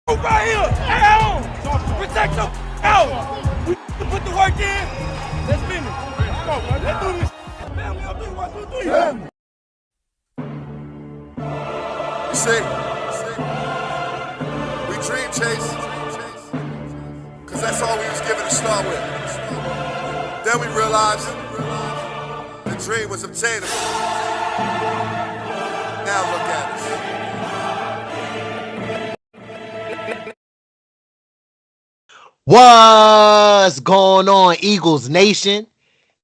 Right here, down. Protect them out. We put the work in. Let's finish. Come on, man. Let's do this. Family, I'll do 1, 2, 3. You see, we dream chase, cause that's all we was given to start with. Then we realized the dream was obtainable. Now look at us. What's going on, Eagles Nation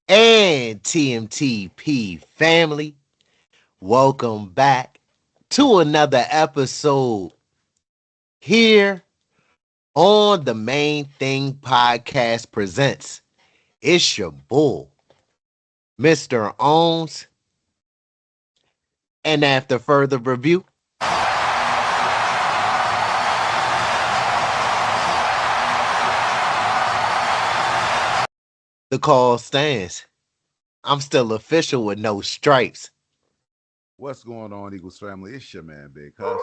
and TMTP family? Welcome back to another episode here on the Main Thing Podcast presents. It's your bull, Mr. Owns. And after further review, the call stands. I'm still official with no stripes. What's going on, Eagles family? It's your man, Big Huss.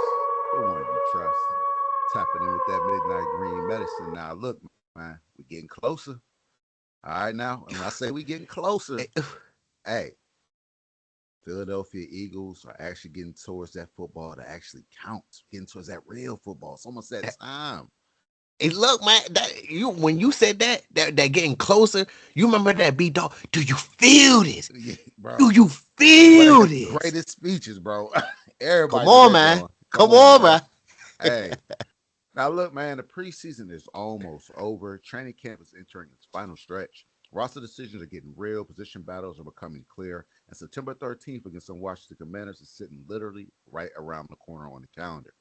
The one you trust. Tapping in with that midnight green medicine. Now, look, man, we're getting closer. All right, now, and when I say we're getting closer, hey, Philadelphia Eagles are actually getting towards that football that actually counts. Getting towards that real football. It's almost that time. Hey, look, man, when you said that getting closer, you remember that B-Dog? Do you feel this? Yeah, bro. Do you feel this? Greatest speeches, bro. Everybody. Come on, man. Come on, man. Hey. Now, look, man, the preseason is almost over. Training camp is entering its final stretch. Roster decisions are getting real. Position battles are becoming clear. And September 13th against the Washington Commanders is sitting literally right around the corner on the calendar.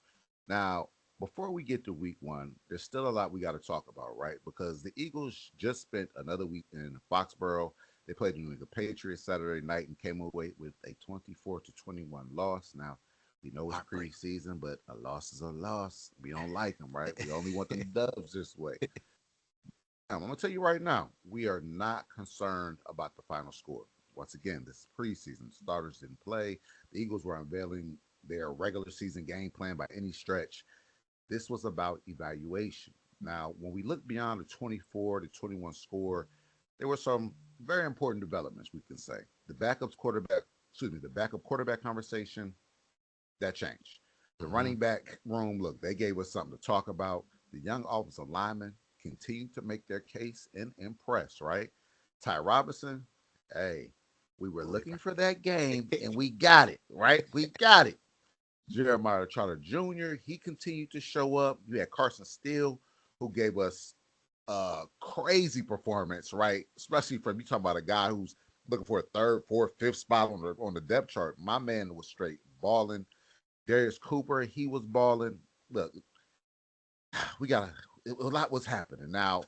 Now, before we get to week one, there's still a lot we got to talk about, right? Because the Eagles just spent another week in Foxborough. They played the England Patriots Saturday night and came away with a 24-21 loss. Now, we know it's preseason, but a loss is a loss. We don't like them, right? We only want them dubs this way. I'm going to tell you right now, we are not concerned about the final score. Once again, this is preseason. Starters didn't play. The Eagles were unveiling their regular season game plan by any stretch. This was about evaluation. Now, when we look beyond the 24-21 score, there were some very important developments, we can say. The backup quarterback conversation, that changed. The running back room, look, they gave us something to talk about. The young offensive linemen continue to make their case and impress, right? Ty Robinson, hey, we were looking for that game, and we got it, right? We got it. Jeremiah Trotter Jr., he continued to show up. You had Carson Steele, who gave us a crazy performance, right? Especially from you talking about a guy who's looking for a third, fourth, fifth spot on the depth chart. My man was straight balling. Darius Cooper, he was balling. Look, a lot was happening. Now,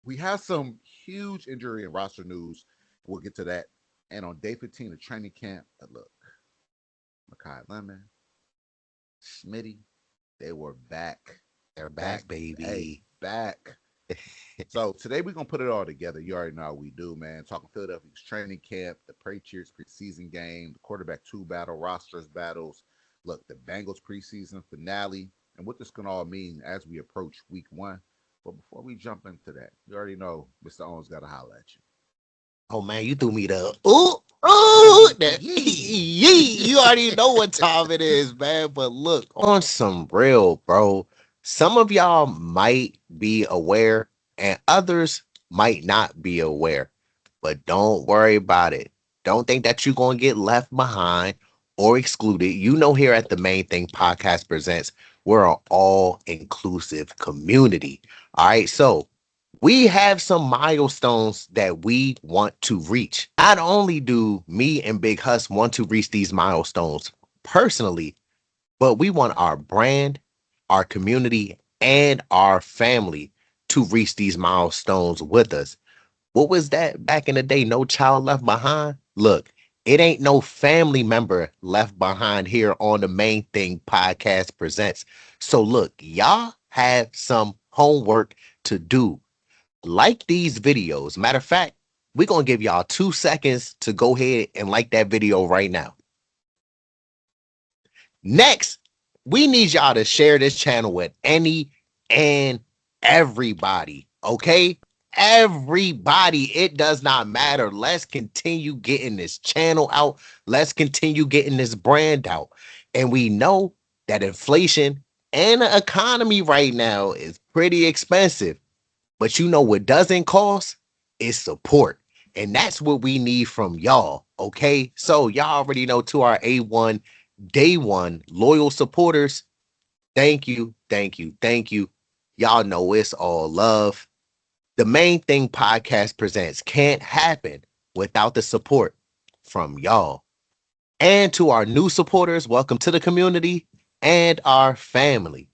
we have some huge injury and roster news. We'll get to that. And on day 15 of training camp, look, Mekhi Lemon, Smitty, they were back. They're back, baby. Hey, back. So today we're going to put it all together. You already know how we do, man. Talking Philadelphia's training camp, the Patriots preseason game, the quarterback 2 battle, rosters battles. Look, the Bengals preseason finale, and what this can all mean as we approach week one. But before we jump into that, you already know Mr. Owens got to holler at you. Oh, man, you threw me the you already know what time it is, man. But look, on some real, bro, some of y'all might be aware and others might not be aware. But don't worry about it. Don't think that you're going to get left behind or excluded. You know, here at the Main Thing Podcast presents, we're an all-inclusive community. All right, so we have some milestones that we want to reach. Not only do me and Big Huss want to reach these milestones personally, but we want our brand, our community, and our family to reach these milestones with us. What was that back in the day? No child left behind? Look, it ain't no family member left behind here on the Main Thing Podcast presents. So look, y'all have some homework to do. Like these videos. Matter of fact, we're going to give y'all 2 seconds to go ahead and like that video right now. Next, we need y'all to share this channel with any and everybody. Okay? Everybody. It does not matter. Let's continue getting this channel out. Let's continue getting this brand out. And we know that inflation and the economy right now is pretty expensive. But you know what doesn't cost is support. And that's what we need from y'all. Okay. So y'all already know, to our A1 day one loyal supporters, thank you. Thank you. Thank you. Y'all know it's all love. The Main Thing Podcast Presents can't happen without the support from y'all. And to our new supporters, welcome to the community and our family.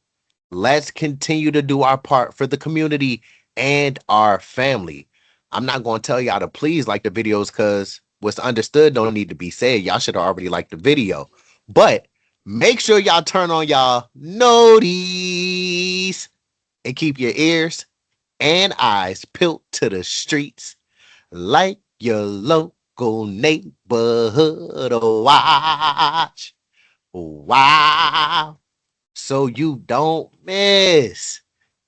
Let's continue to do our part for the community and our family. I'm not going to tell y'all to please like the videos, because what's understood don't need to be said. Y'all should have already liked the video. But make sure y'all turn on y'all noties and keep your ears and eyes peeled to the streets like your local neighborhood watch. Wow. So you don't miss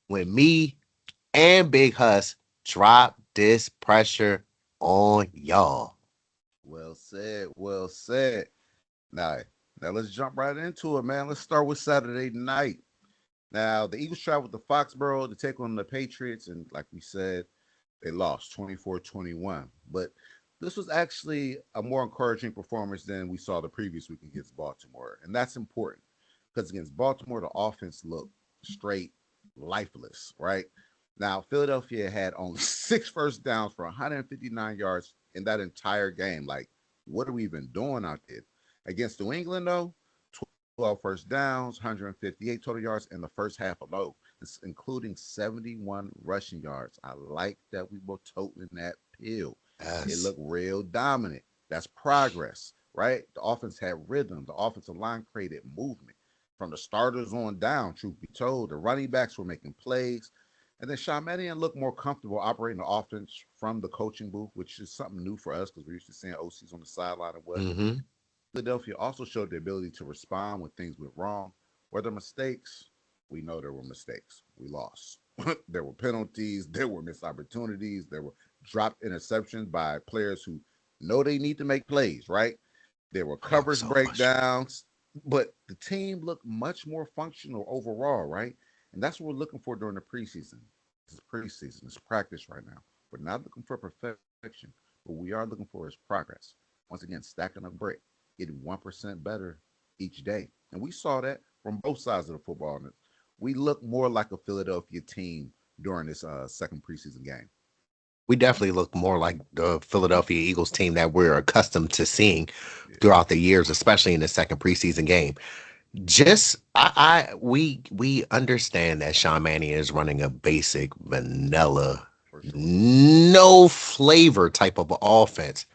when me and Big Hus drop this pressure on y'all. Well said. Well said. Now let's jump right into it, man. Let's start with Saturday night. Now, the Eagles traveled to Foxborough to take on the Patriots, and like we said, they lost 24-21. But this was actually a more encouraging performance than we saw the previous week against Baltimore. And that's important, because against Baltimore, the offense looked straight lifeless, right? Now, Philadelphia had only 6 first downs for 159 yards in that entire game. Like, what are we even doing out there? Against New England, though, 12 first downs, 158 total yards in the first half alone, including 71 rushing yards. I like that we were toting that pill. Yes. It looked real dominant. That's progress, right? The offense had rhythm. The offensive line created movement. From the starters on down, truth be told, the running backs were making plays. And then Sean Mannion looked more comfortable operating the offense from the coaching booth, which is something new for us, because we're used to seeing OCs on the sideline and what. Mm-hmm. Philadelphia also showed the ability to respond when things went wrong. Were there mistakes? We know there were mistakes. We lost. There were penalties. There were missed opportunities. There were dropped interceptions by players who know they need to make plays, right? There were coverage breakdowns. But the team looked much more functional overall, right? And that's what we're looking for during the preseason. This is preseason. It's practice right now. We're not looking for perfection. What we are looking for is progress. Once again, stacking a brick, getting 1% better each day. And we saw that from both sides of the football. We look more like a Philadelphia team during this second preseason game. We definitely look more like the Philadelphia Eagles team that we're accustomed to seeing throughout the years, especially in the second preseason game. We understand that Sean Mannion is running a basic vanilla, no flavor type of offense.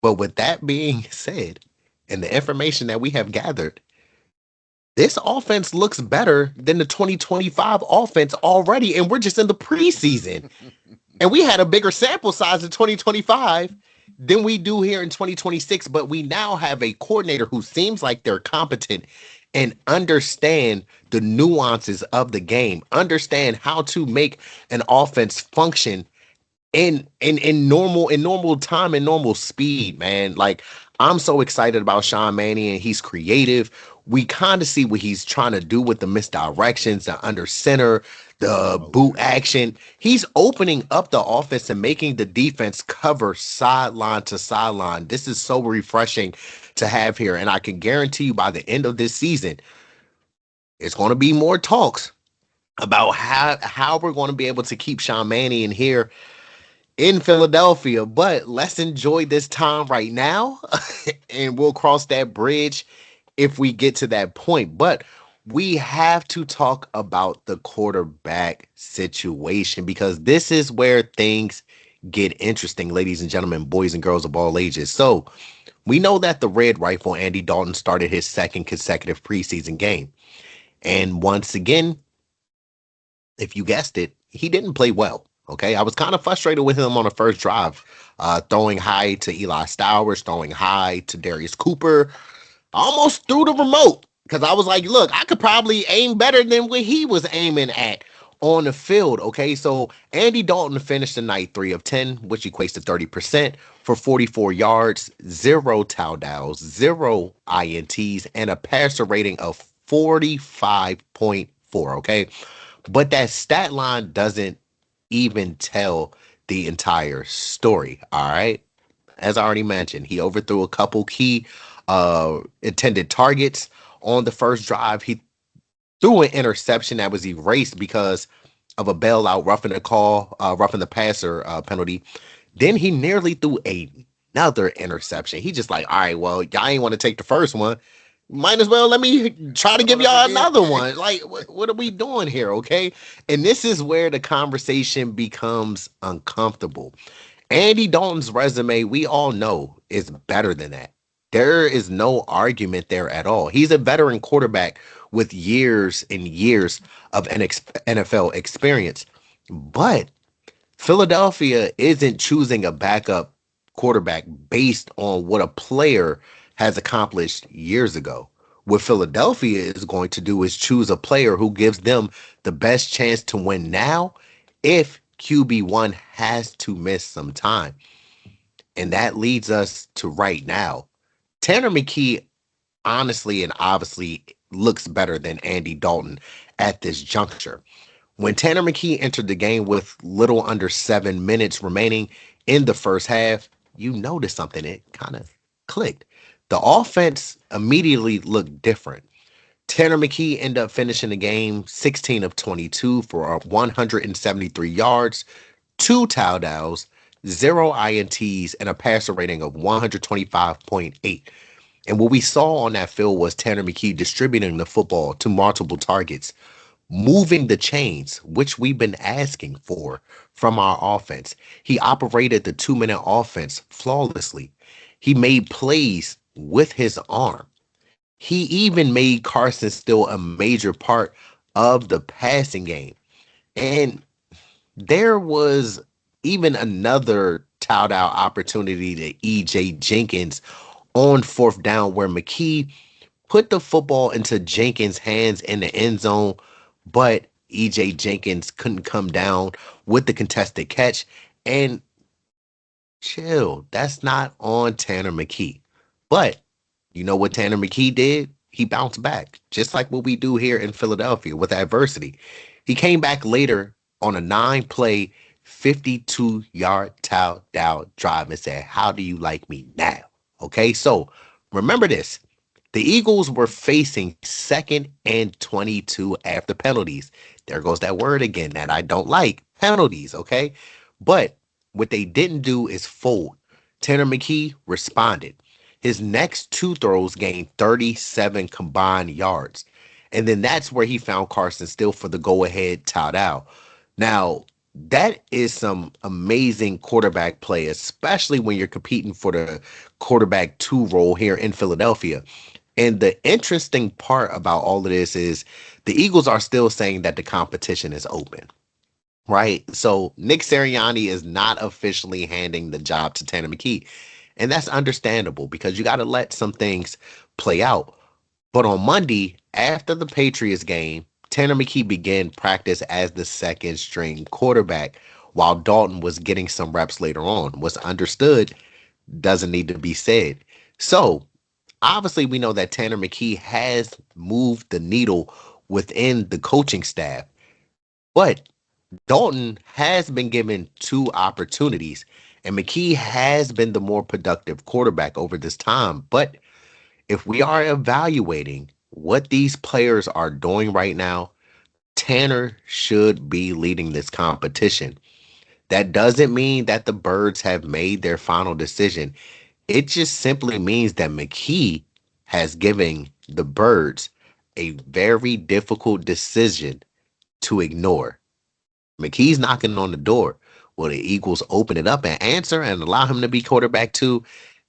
But with that being said, and the information that we have gathered, this offense looks better than the 2025 offense already, and we're just in the preseason. And we had a bigger sample size in 2025 than we do here in 2026, but we now have a coordinator who seems like they're competent and understand the nuances of the game, understand how to make an offense function in normal time and normal speed, man. Like, I'm so excited about Sean Mannion. He's creative. We kind of see what he's trying to do with the misdirections, the under center, the boot action. He's opening up the offense and making the defense cover sideline to sideline. This is so refreshing to have here. And I can guarantee you by the end of this season, it's going to be more talks about how we're going to be able to keep Sean Mannion here in Philadelphia. But let's enjoy this time right now, and we'll cross that bridge if we get to that point. But we have to talk about the quarterback situation, because this is where things get interesting, ladies and gentlemen, boys and girls of all ages. So we know that the Red Rifle, Andy Dalton, started his second consecutive preseason game. And once again, if you guessed it, he didn't play well. Okay, I was kind of frustrated with him on the first drive, throwing high to Eli Stowers, throwing high to Darius Cooper. I almost threw the remote Because I was like, look, I could probably aim better than what he was aiming at on the field. Okay, so Andy Dalton finished the night 3 of 10, which equates to 30% for 44 yards, 0 touchdowns, 0 INTs, and a passer rating of 45.4. Okay, but that stat line doesn't even tell the entire story. All right, as I already mentioned, he overthrew a couple key intended targets on the first drive. He threw an interception that was erased because of a bailout roughing the passer penalty. Then he nearly threw another interception. He just like, all right, well, y'all ain't want to take the first one. Might as well let me try to give y'all another one. Like, what are we doing here? Okay. And this is where the conversation becomes uncomfortable. Andy Dalton's resume, we all know, is better than that. There is no argument there at all. He's a veteran quarterback with years and years of NFL experience. But Philadelphia isn't choosing a backup quarterback based on what a player has accomplished years ago. What Philadelphia is going to do is choose a player who gives them the best chance to win now if QB1 has to miss some time. And that leads us to right now. Tanner McKee honestly and obviously looks better than Andy Dalton at this juncture. When Tanner McKee entered the game with little under 7 minutes remaining in the first half, you noticed something. It kind of clicked. The offense immediately looked different. Tanner McKee ended up finishing the game 16 of 22 for 173 yards, 2 touchdowns, 0 INTs, and a passer rating of 125.8. And what we saw on that field was Tanner McKee distributing the football to multiple targets, moving the chains, which we've been asking for from our offense. He operated the 2-minute offense flawlessly. He made plays with his arm. He even made Carson still a major part of the passing game. And there was even another tout out opportunity to EJ Jenkins on fourth down where McKee put the football into Jenkins' hands in the end zone, but EJ Jenkins couldn't come down with the contested catch. And chill, that's not on Tanner McKee. But you know what Tanner McKee did? He bounced back, just like what we do here in Philadelphia with adversity. He came back later on a 9-play, 52-yard touchdown drive and said, how do you like me now? Okay, so remember this. The Eagles were facing 2nd and 22 after penalties. There goes that word again that I don't like, penalties, okay? But what they didn't do is fold. Tanner McKee responded. His next 2 throws gained 37 combined yards. And then that's where he found Carson still for the go-ahead touchdown. Now, that is some amazing quarterback play, especially when you're competing for the quarterback 2 role here in Philadelphia. And the interesting part about all of this is the Eagles are still saying that the competition is open, right? So Nick Sirianni is not officially handing the job to Tanner McKee. And that's understandable because you got to let some things play out. But on Monday, after the Patriots game, Tanner McKee began practice as the second string quarterback while Dalton was getting some reps later on. What's understood doesn't need to be said. So obviously, we know that Tanner McKee has moved the needle within the coaching staff, but Dalton has been given 2 opportunities, and McKee has been the more productive quarterback over this time. But if we are evaluating what these players are doing right now, Tanner should be leading this competition. That doesn't mean that the Birds have made their final decision. It just simply means that McKee has given the Birds a very difficult decision to ignore. McKee's knocking on the door. Will the Eagles open it up and answer and allow him to be quarterback 2?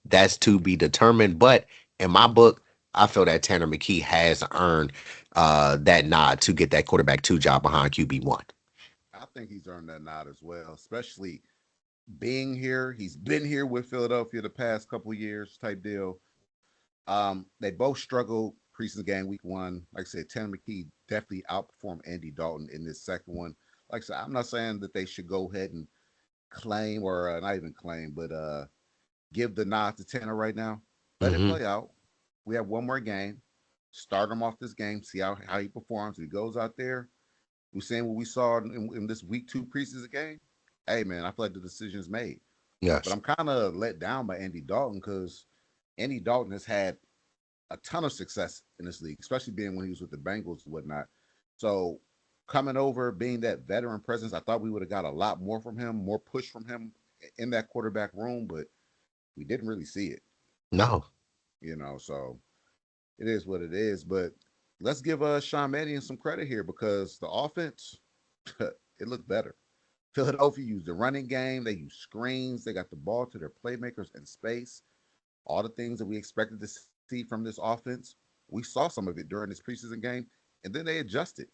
That's to be determined. But in my book, I feel that Tanner McKee has earned that nod to get that quarterback 2 job behind QB1. I think he's earned that nod as well, especially being here. He's been here with Philadelphia the past couple of years type deal. They both struggled preseason game week 1. Like I said, Tanner McKee definitely outperformed Andy Dalton in this second one. Like I said, I'm not saying that they should go ahead and claim or not even claim, but give the nod to Tanner right now. Let it play out. We have one more game. Start him off this game. See how he performs. If he goes out there, we're saying what we saw in this week 2 preseason game. Hey, man, I feel like the decision is made. Yes. But I'm kind of let down by Andy Dalton because Andy Dalton has had a ton of success in this league, especially being when he was with the Bengals and whatnot. So coming over, being that veteran presence, I thought we would have got a lot more from him, more push from him in that quarterback room, but we didn't really see it. No. So it is what it is. But let's give Sean Mannion some credit here because the offense, it looked better. Philadelphia used the running game. They used screens. They got the ball to their playmakers in space. All the things that we expected to see from this offense, we saw some of it during this preseason game, and then they adjusted.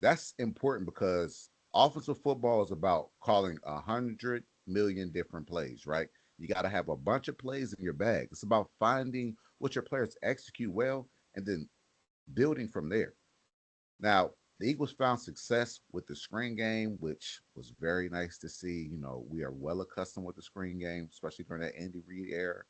That's important because offensive football is about calling 100 million different plays, right? You got to have a bunch of plays in your bag. It's about finding what your players execute well and then building from there. Now, the Eagles found success with the screen game, which was very nice to see. We are well accustomed with the screen game, especially during that Andy Reid era,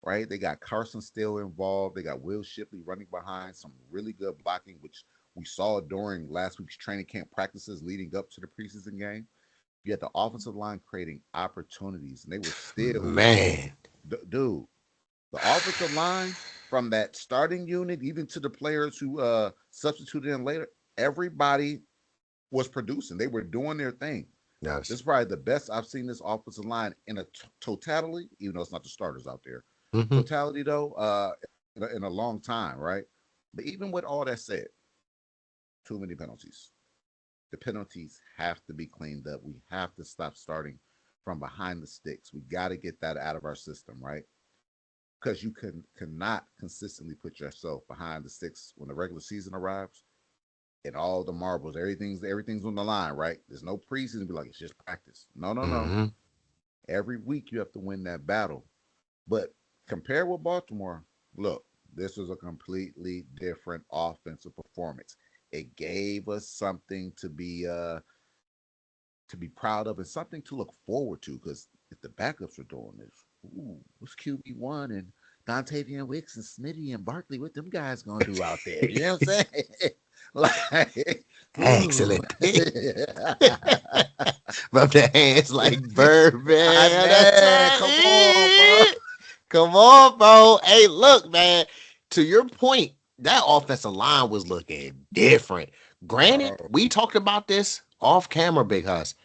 right? They got Carson still involved. They got Will Shipley running behind, some really good blocking, which we saw during last week's training camp practices leading up to the preseason game. You had the offensive line creating opportunities, and they were still dude. The offensive line from that starting unit, even to the players who substituted in later, everybody was producing. They were doing their thing. Yes. This is probably the best I've seen this offensive line in a totality, even though it's not the starters out there. Totality, though, in a long time, right? But even with all that said, too many penalties. The penalties have to be cleaned up. We have to stop starting from behind the sticks. We got to get that out of our system, right? Because you cannot consistently put yourself behind the sticks when the regular season arrives. And all the marbles, everything's on the line, right? There's no preseason to be like, it's just practice. No. Every week you have to win that battle. But compared with Baltimore, look, this was a completely different offensive performance. It gave us something to be proud of and something to look forward to. Because if the backups are doing this, what's QB1 and Dontavian Wicks and Smitty and Barkley, what them guys gonna do out there? You know what I'm saying? Excellent. Rub the hands like Birdman. Come on, bro. Hey, look, man. To your point, that offensive line was looking different. Granted, we talked about this off camera, Big Huss.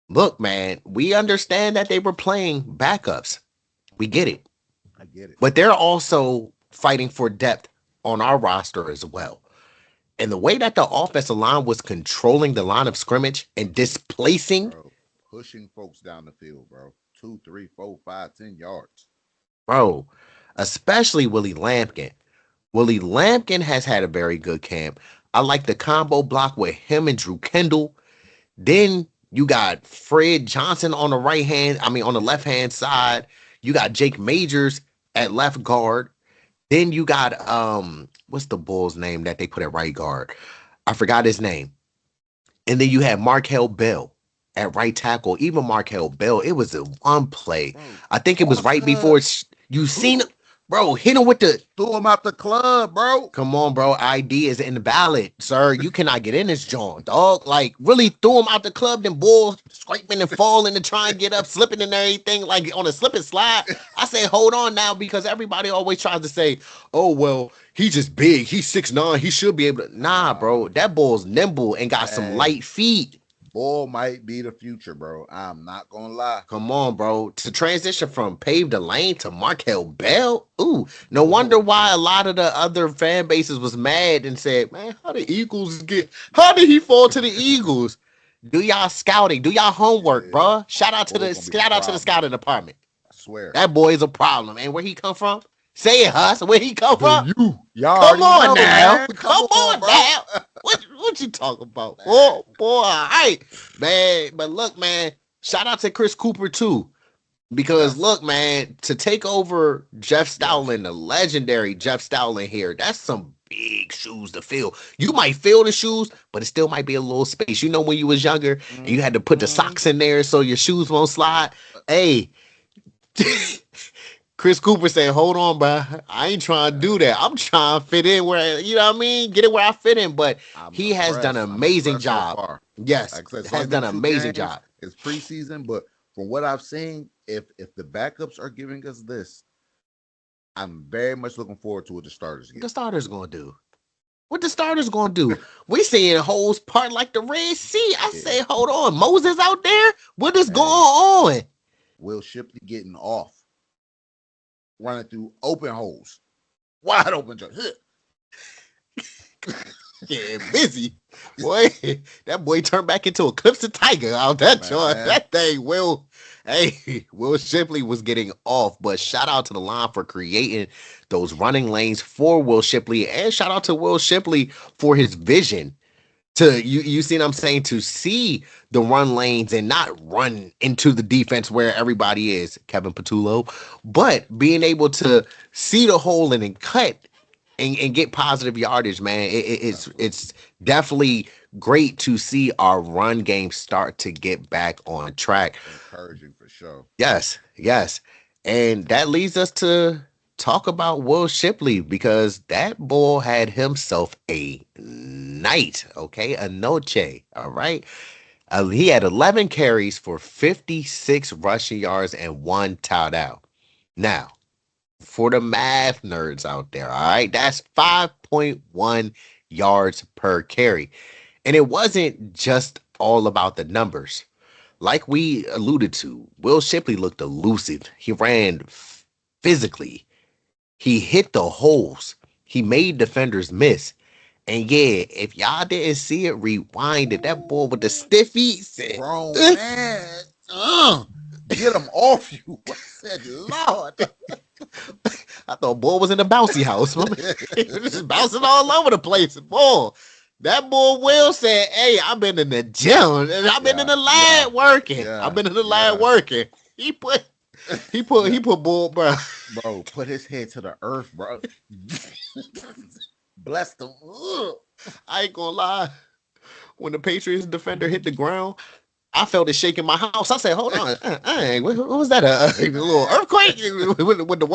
Look, man, we understand that they were playing backups. We get it. I get it. But they're also fighting for depth on our roster as well. And the way that the offensive line was controlling the line of scrimmage and displacing, pushing folks down the field, bro. 2, 3, 4, 5, 10 yards. Bro, especially Willie Lampkin. Willie Lampkin has had a very good camp. I like the combo block with him and Drew Kendall. Then you got Fred Johnson on the on the left-hand side. You got Jake Majors at left guard. Then you got what's the Bulls' name that they put at right guard? I forgot his name. And then you had Markel Bell at right tackle. Even Markel Bell, it was a one play. Bro, I think it was right before you seen it. Bro, hit him with the threw him out the club, bro. Come on, bro. ID is invalid, sir. You cannot get in this joint, dog. Like, really threw him out the club, then Bulls scraping and falling to try and get up, slipping and everything, like on a slip and slide. I say, hold on now, because everybody always tries to say, oh, well, he's just big. He's 6'9". He should be able to. Nah, bro. That Bull's nimble and got some light feet. Bull might be the future, bro. I'm not gonna lie. Come on, bro. To transition from Pave the Lane to Markel Bell, no wonder why a lot of the other fan bases was mad and said, man, how did he fall to the Eagles? Do y'all scouting? Do y'all homework, bro? Shout out to the scouting department. I swear. That boy is a problem. And where he come from? Say it, Huss. Where he come from? Y'all come on now. Man. Come on now. What you talking about? Oh, boy. All right, man. But look, man, shout out to Chris Cooper, too. Because Yes. look, man, to take over Jeff Yes. Stoutland, the legendary Jeff Stoutland here, that's some big shoes to fill. You might fill the shoes, but it still might be a little space. You know, when you was younger and you had to put the Mm-hmm. socks in there so your shoes won't slide. Hey, Chris Cooper said, "Hold on, bro. I ain't trying to do that. I'm trying to fit in where you know what I mean. Get it where I fit in." But I'm he has done impressed. an I'm amazing impressed so job. far. Yes, Like I said, it's only has been done an 2 amazing games. job. It's preseason, but from what I've seen, if the backups are giving us this, I'm very much looking forward to what the starters What get. the starters gonna do? What the starters gonna do? We seeing holes part like the Red Sea. I Yeah. say, hold on, Moses out there. What is going Hey, on? Will Shipley getting off, running through open holes, wide open. Yeah, busy. Boy, that boy turned back into a Clipson Tiger out that joint. Man, That thing, Will Shipley was getting off, but shout out to the line for creating those running lanes for Will Shipley, and shout out to Will Shipley for his vision to you see what I'm saying, to see the run lanes and not run into the defense where everybody is, Kevin Patullo, but being able to see the hole and then cut and get positive yardage, man. absolutely It's definitely great to see our run game start to get back on track. encouraging for sure. Yes, yes. And that leads us to talk about Will Shipley because that boy had himself a night, okay? A noche, all right? He had 11 carries for 56 rushing yards and one touchdown. Now, for the math nerds out there, all right? That's 5.1 yards per carry. And it wasn't just all about the numbers. Like we alluded to, Will Shipley looked elusive. He ran physically. He hit the holes. He made defenders miss. And yeah, if y'all didn't see it, rewind it. That boy with the stiff feet said, Grown man, get him off you. I said, Lord. I thought boy was in the bouncy house. He was just bouncing all over the place. Boy, that boy Will said, "Hey, I've been in the gym and I've been in Yeah, the yeah, lab working. I've yeah, been in the lab yeah, working." He put yeah. he put bull, bro. Bro, put his head to the earth, bro. Bless them. Ugh. I ain't gonna lie. When the Patriots defender hit the ground, I felt it shaking my house. I said, "Hold on, what was that? A little earthquake with the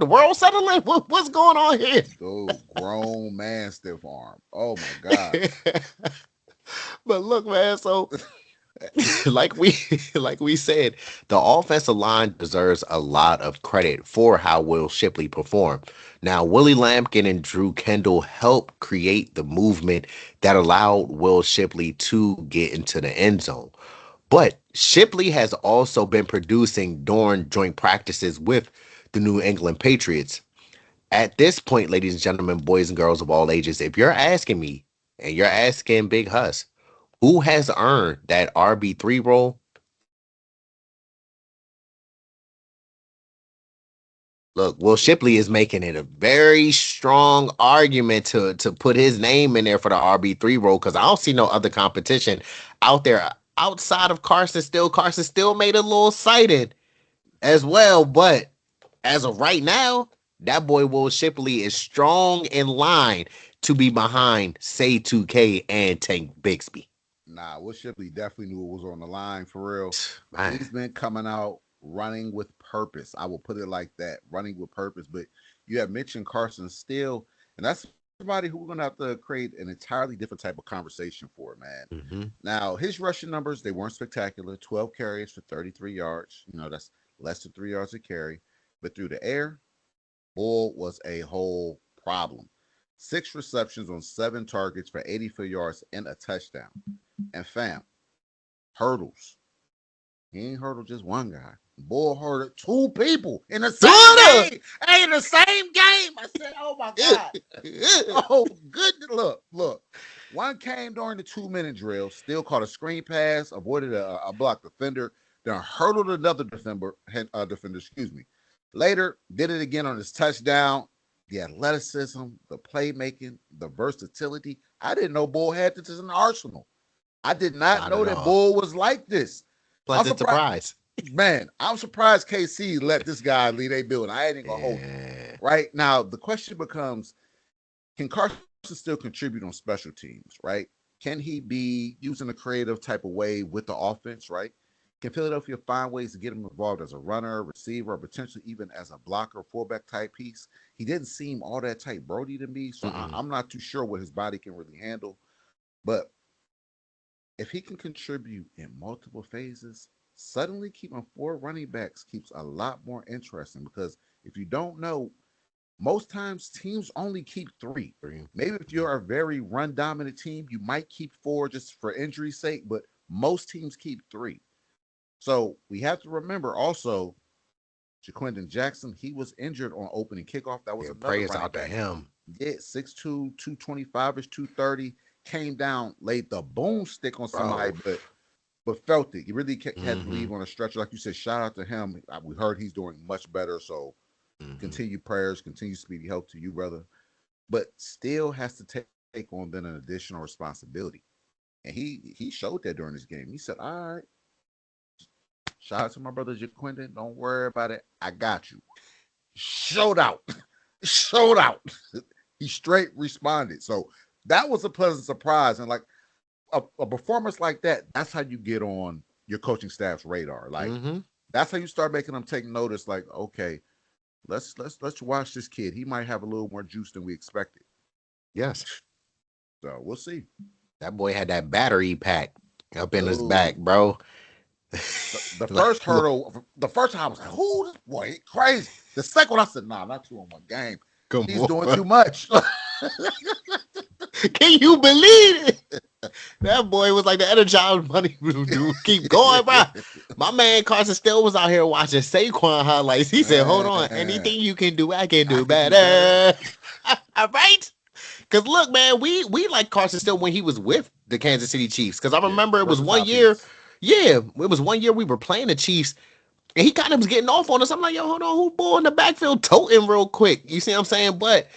world settling? What's going on here?" Dude, grown man stiff arm. Oh my God. But look, man. So like we like we said, the offensive line deserves a lot of credit for how Will Shipley performed. Now, Willie Lampkin and Drew Kendall helped create the movement that allowed Will Shipley to get into the end zone. But Shipley has also been producing during joint practices with the New England Patriots. At this point, ladies and gentlemen, boys and girls of all ages, if you're asking me and you're asking Big Huss, who has earned that RB3 role? Look, Will Shipley is making it a very strong argument to put his name in there for the RB3 role because I don't see no other competition out there outside of Carson Still. Carson Still made a little sighting as well, but as of right now, that boy Will Shipley is strong in line to be behind Say 2K and Tank Bixby. Nah, Will Shipley definitely knew it was on the line for real. Man, He's been coming out running with purpose. I will put it like that, running with purpose. But you have mentioned Carson Steele, and that's somebody who we're gonna have to create an entirely different type of conversation for, man. mm-hmm. Now, his rushing numbers, they weren't spectacular. 12 carries for 33 yards. That's less than 3 yards a carry. But through the air, Bull was a whole problem. 6 receptions on 7 targets for 84 yards and a touchdown. And fam, hurdles. He ain't hurdled just one guy. Bull hurdled 2 people in the same game. Hey, in the same game. I said, oh my God. Oh, good. Look. One came during the 2-minute drill, still caught a screen pass, avoided a blocked defender, then hurdled another defender, excuse me. Later, did it again on his touchdown. The athleticism, the playmaking, the versatility. I didn't know Bull had this in the arsenal. I did not Not know at that all. Bull was like this. I'm Pleasant surprised. surprise. Man, I'm surprised KC let this guy lead a building. I ain't gonna hold you. Yeah. Right now, the question becomes: can Carson still contribute on special teams? Right? Can he be using a creative type of way with the offense? Right? Can Philadelphia find ways to get him involved as a runner, receiver, or potentially even as a blocker, fullback type piece? He didn't seem all that type Brody to me, so I'm not too sure what his body can really handle. But if he can contribute in multiple phases, suddenly keeping 4 running backs keeps a lot more interesting because if you don't know, most times teams only keep 3. Maybe if you're a very run dominant team, you might keep 4 just for injury's sake, but most teams keep 3. So we have to remember also Jaquindon Jackson, he was injured on opening kickoff. That was another praise running out to back. him. Yeah, 6'2", 225-ish, 230. Came down, laid the boomstick on somebody, but felt it. He really had to leave on a stretcher. Like you said, shout out to him. We heard he's doing much better. So continue prayers, continue speedy help to you, brother. But still has to take on then an additional responsibility. And he showed that during this game. He said, all right, shout out to my brother Jaquindon. Don't worry about it. I got you. Showed out. Showed out. He straight responded. So that was a pleasant surprise. And like a performance like that, that's how you get on your coaching staff's radar. Like that's how you start making them take notice. Like, okay, let's watch this kid. He might have a little more juice than we expected. Yes. So we'll see. That boy had that battery pack up in his back, bro. The first hurdle, the first time I was like, "Who this boy? Crazy." The second one, I said, "Nah, not 2-on-1 game. He's doing too much." Can you believe it? That boy was like the Energizer Bunny. Dude, keep going, bro. My man Carson still was out here watching Saquon highlights. He said, "Hold on, anything you can do, I can do better." All right. Because look, man, we like Carson still when he was with the Kansas City Chiefs. Because I remember it was one year. Yeah, it was one year we were playing the Chiefs, and he kind of was getting off on us. I'm like, yo, hold on, who ball in the backfield toting real quick? You see what I'm saying? But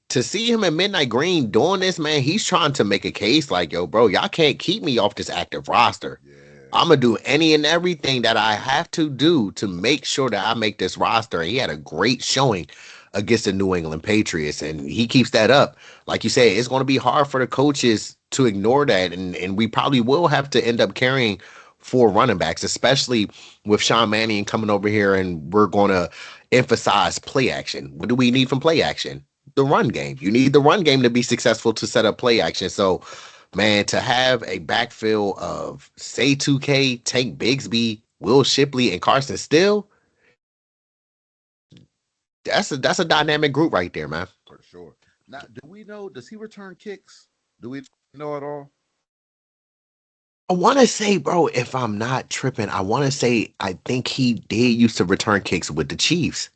to see him in Midnight Green doing this, man, he's trying to make a case like, yo, bro, y'all can't keep me off this active roster. Yeah. I'm going to do any and everything that I have to do to make sure that I make this roster. And he had a great showing against the New England Patriots, and he keeps that up. Like you said, it's going to be hard for the coaches to ignore that, and we probably will have to end up carrying 4 running backs, especially with Sean Mannion coming over here, and we're going to emphasize play action. What do we need from play action? The run game. You need the run game to be successful to set up play action. So, man, to have a backfield of, say, 2K, Tank Bigsby, Will Shipley, and Carson Steele, that's a dynamic group right there, man. For sure. Now, do we know, does he return kicks? Do we know at all? I want to say, bro, if I'm not tripping, I want to say I think he did used to return kicks with the Chiefs.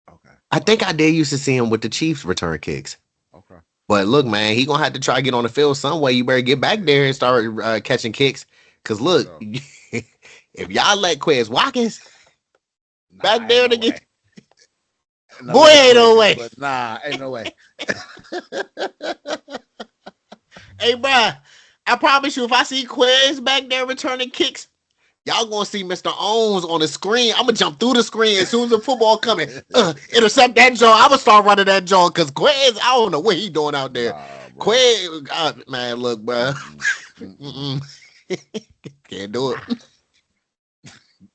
Okay. I think I did used to see him with the Chiefs return kicks. Okay. But look, man, he gonna have to try to get on the field some way. You better get back there and start catching kicks. Cause look, if y'all let Quez Watkins back there to get, boy, ain't no way. But nah, ain't no way. Hey, bro, I promise you, if I see Quez back there returning kicks, y'all gonna see Mr. Owens on the screen. I'm gonna jump through the screen as soon as the football coming. Intercept that jaw. I'm gonna start running that jaw because Quez, I don't know what he doing out there. Quez, man, look, bro. Can't do it.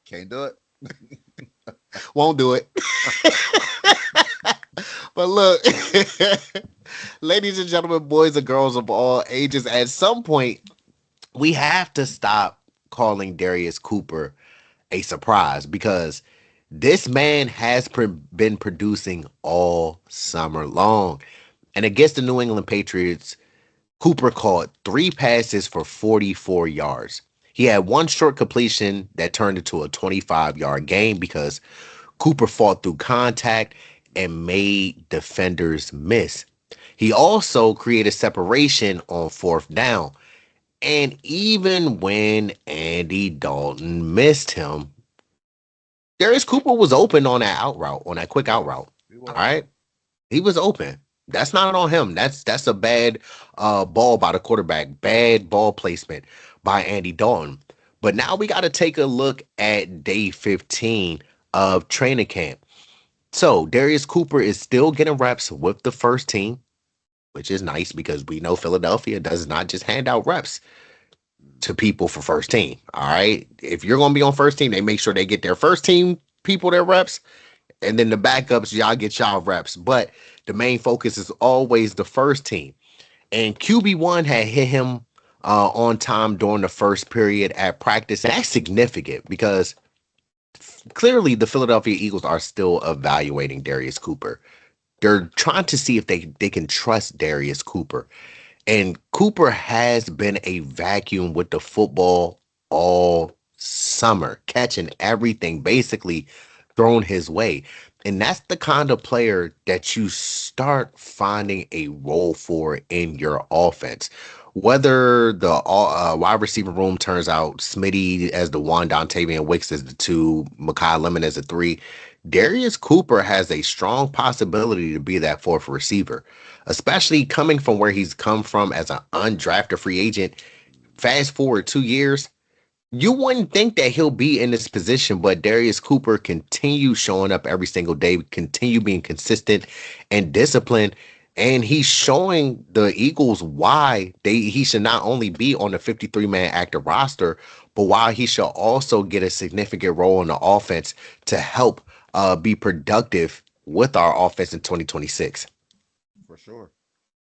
Can't do it. Won't do it. But look, ladies and gentlemen, boys and girls of all ages, at some point, we have to stop calling Darius Cooper a surprise because this man has been producing all summer long. And against the New England Patriots, Cooper caught 3 passes for 44 yards. He had 1 short completion that turned into a 25-yard gain because Cooper fought through contact and made defenders miss. He also created separation on 4th down. And even when Andy Dalton missed him, Darius Cooper was open on that out route, on that quick out route. All right. He was open. That's not on him. That's a bad ball by the quarterback. Bad ball placement by Andy Dalton. But now we got to take a look at day 15 of training camp. So Darius Cooper is still getting reps with the first team, which is nice because we know Philadelphia does not just hand out reps to people for first team. All right. If you're going to be on first team, they make sure they get their first team people their reps. And then the backups, y'all get y'all reps. But the main focus is always the first team. And QB1 had hit him on time during the first period at practice. And that's significant because clearly the Philadelphia Eagles are still evaluating Darius Cooper. They're trying to see if they can trust Darius Cooper. And Cooper has been a vacuum with the football all summer, catching everything basically thrown his way. And that's the kind of player that you start finding a role for in your offense. Whether the wide receiver room turns out Smitty as the one, Dontavian Wicks as the two, Mekhi Lemon as a three, Darius Cooper has a strong possibility to be that fourth receiver, especially coming from where he's come from as an undrafted free agent. Fast forward 2 years, you wouldn't think that he'll be in this position, but Darius Cooper continues showing up every single day, continue being consistent and disciplined, and he's showing the Eagles why he should not only be on the 53-man active roster, but why he should also get a significant role in the offense to help be productive with our offense in 2026. For sure.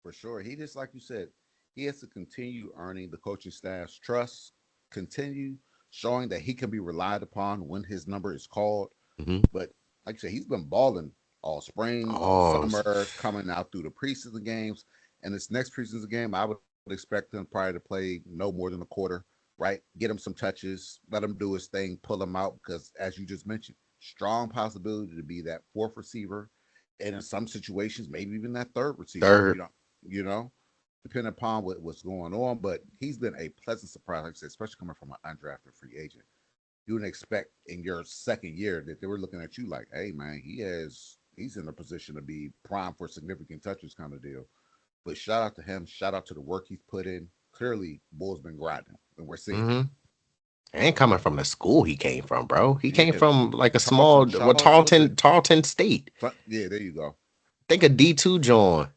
For sure. He just, like you said, he has to continue earning the coaching staff's trust, continue showing that he can be relied upon when his number is called. Mm-hmm. But like you said, he's been balling all spring, all summer, coming out through the preseason games. And this next preseason game, I would expect him probably to play no more than a quarter, right? Get him some touches, let him do his thing, pull him out, because as you just mentioned, strong possibility to be that fourth receiver, and in some situations, maybe even that third receiver. You know, depending upon what's going on. But he's been a pleasant surprise, like I said, especially coming from an undrafted free agent. You wouldn't expect in your second year that they were looking at you like, hey man, he's in a position to be prime for significant touches kind of deal. But shout out to him, shout out to the work he's put in. Clearly, Bull's been grinding, and we're seeing. Mm-hmm. And coming from the school he came from, bro. He came from like a small, Tarleton State. Yeah, there you go. Think a D2 joint.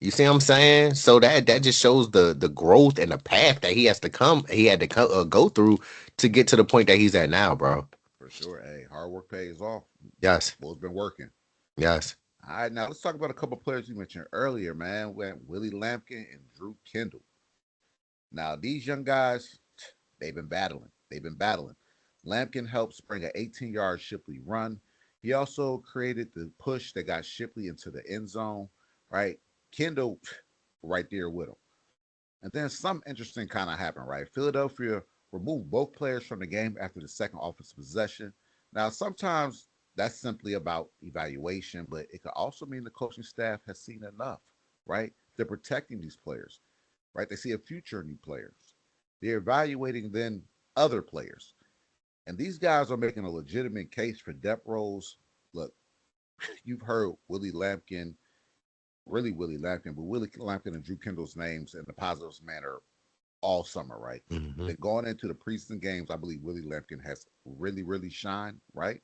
You see what I'm saying? So that just shows the growth and the path that he had to go through to get to the point that he's at now, bro. For sure. Hey, hard work pays off. Yes. Bull's been working. Yes. All right, now let's talk about a couple of players you mentioned earlier, man. We had Willie Lampkin and Drew Kendall. Now, these young guys, they've been battling. Lampkin helped spring an 18-yard Shipley run. He also created the push that got Shipley into the end zone, right? Kendall right there with him. And then something interesting kind of happened, right? Philadelphia removed both players from the game after the second offensive possession. Now, sometimes that's simply about evaluation, but it could also mean the coaching staff has seen enough, right? They're protecting these players, right? They see a future in these players. They're evaluating then other players. And these guys are making a legitimate case for depth roles. Look, you've heard Willie Lampkin and Drew Kendall's names in the positive manner all summer, right? Mm-hmm. Then going into the preseason games, I believe Willie Lampkin has really, really shined, right?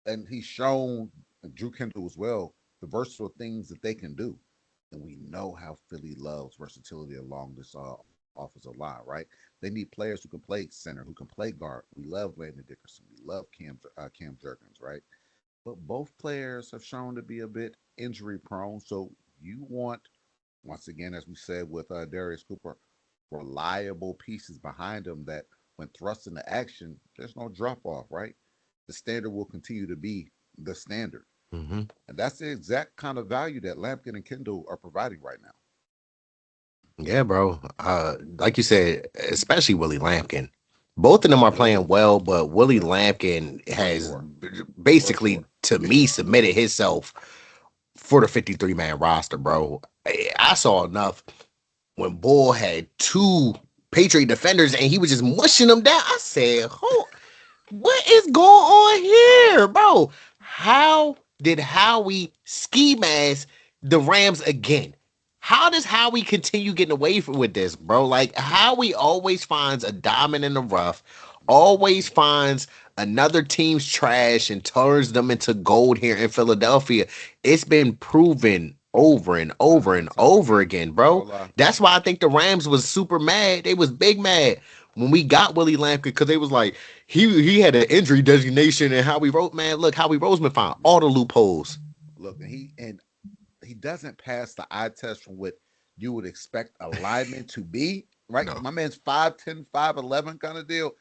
And he's shown Drew Kendall as well the versatile things that they can do. And we know how Philly loves versatility along this offensive line, right? They need players who can play center, who can play guard. We love Landon Dickerson. We love Cam Jurgens, right? But both players have shown to be a bit injury prone. So you want, once again, as we said with Darius Cooper, reliable pieces behind them that when thrust into action, there's no drop off, right? The standard will continue to be the standard. Mm-hmm. And that's the exact kind of value that Lampkin and Kendall are providing right now. Yeah, bro. Like you said, especially Willie Lampkin. Both of them are playing well, but Willie Lampkin has basically, to me, submitted himself for the 53-man roster, bro. I saw enough when Bull had two Patriot defenders and he was just mushing them down. I said, what is going on here, bro? How did Howie ski mask the Rams again? how does Howie continue getting away with this, bro? Like Howie always finds a diamond in the rough, always finds another team's trash and turns them into gold here in Philadelphia. It's been proven over and over and over again, bro. That's why I think the Rams was super mad. They was big mad when we got Willie Lampkin because they was like he had an injury designation and Howie wrote, man, look, Howie Roseman found all the loopholes. Look, and he doesn't pass the eye test from what you would expect a lineman to be, right? No. My man's 5'10", 5'11" kind of deal.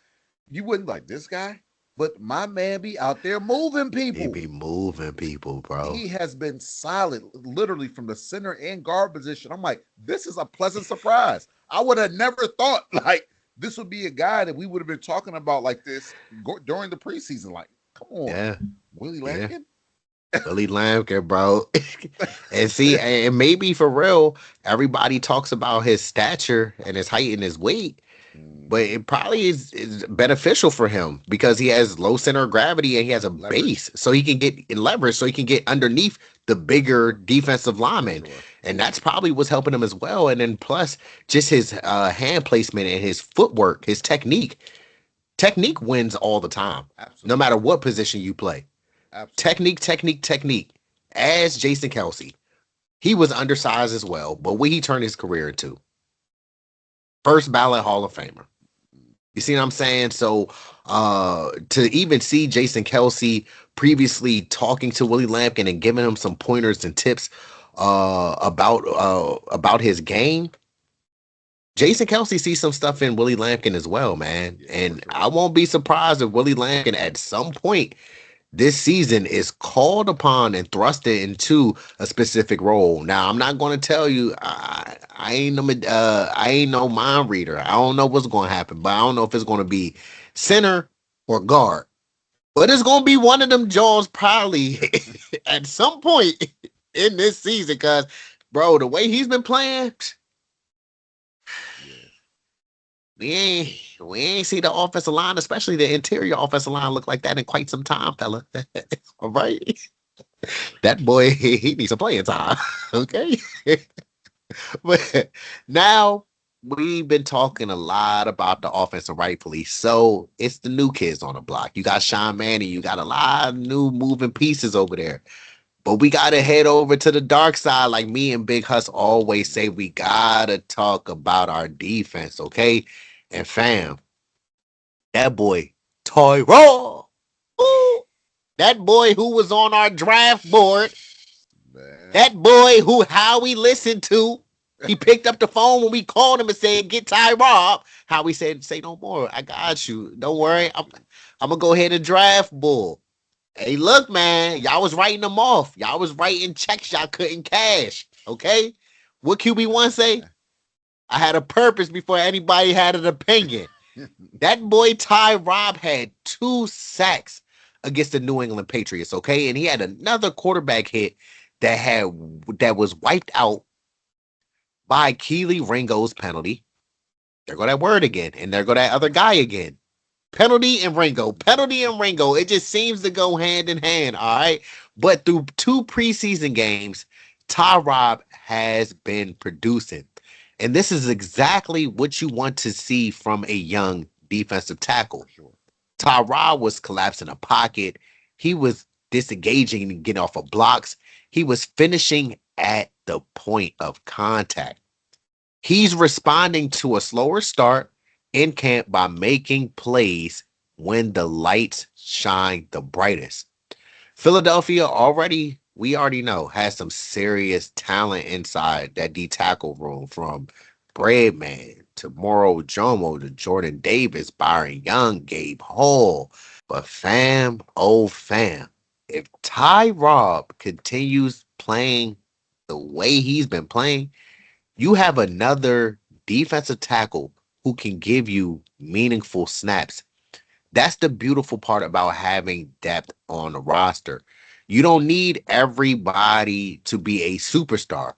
You wouldn't like this guy, but my man be out there moving people. He be moving people, bro. He has been solid, literally from the center and guard position. I'm like, this is a pleasant surprise. I would have never thought like this would be a guy that we would have been talking about like this during the preseason. Like, come on, yeah, Willie Lampkin. Yeah. Willie Lampkin, bro. And see, and maybe for real, everybody talks about his stature and his height and his weight, but it probably is beneficial for him because he has low center of gravity and he has a base, so he can get in leverage, so he can get underneath the bigger defensive lineman, and that's probably what's helping him as well. And then plus, just his hand placement and his footwork, his technique. Technique wins all the time, absolutely, no matter what position you play. Absolutely. Technique. As Jason Kelce, he was undersized as well, but what he turned his career into, first ballot Hall of Famer. You see what I'm saying? So to even see Jason Kelce previously talking to Willie Lampkin and giving him some pointers and tips about his game, Jason Kelce sees some stuff in Willie Lampkin as well, man. And I won't be surprised if Willie Lampkin at some point this season is called upon and thrusted into a specific role. Now, I'm not going to tell you I ain't no mind reader. I don't know what's going to happen, but I don't know if it's going to be center or guard. But it's going to be one of them jaws probably at some point in this season because, bro, the way he's been playing, we ain't see the offensive line, especially the interior offensive line, look like that in quite some time, fella. All right. That boy, he needs some playing time. Okay. But now we've been talking a lot about the offense, and rightfully so. It's the new kids on the block. You got Sean Manning, you got a lot of new moving pieces over there. But we got to head over to the dark side. Like me and Big Huss always say, we got to talk about our defense, okay? And fam, that boy, Tyrod, that boy who was on our draft board, man. That boy who Howie listened to, he picked up the phone when we called him and said, get Tyrod. Howie said, say no more. I got you. Don't worry. I'm going to go ahead and draft bull. Hey, look, man, y'all was writing them off. Y'all was writing checks y'all couldn't cash, okay? What QB1 say? I had a purpose before anybody had an opinion. That boy Tyrod had 2 sacks against the New England Patriots, okay? And he had another quarterback hit that was wiped out by Keely Ringo's penalty. There go that word again, and there go that other guy again. Penalty and Ringo. It just seems to go hand in hand, all right? But through 2 preseason games, Tyrod has been producing. And this is exactly what you want to see from a young defensive tackle. Sure. Tyrod was collapsing a pocket. He was disengaging and getting off of blocks. He was finishing at the point of contact. He's responding to a slower start in camp by making plays when the lights shine the brightest. Philadelphia we already know, has some serious talent inside that D tackle room, from Breadman to Moro Jomo to Jordan Davis, Byron Young, Gabe Hall. But fam, if Tyrod continues playing the way he's been playing, you have another defensive tackle who can give you meaningful snaps. That's the beautiful part about having depth on the roster. You don't need everybody to be a superstar.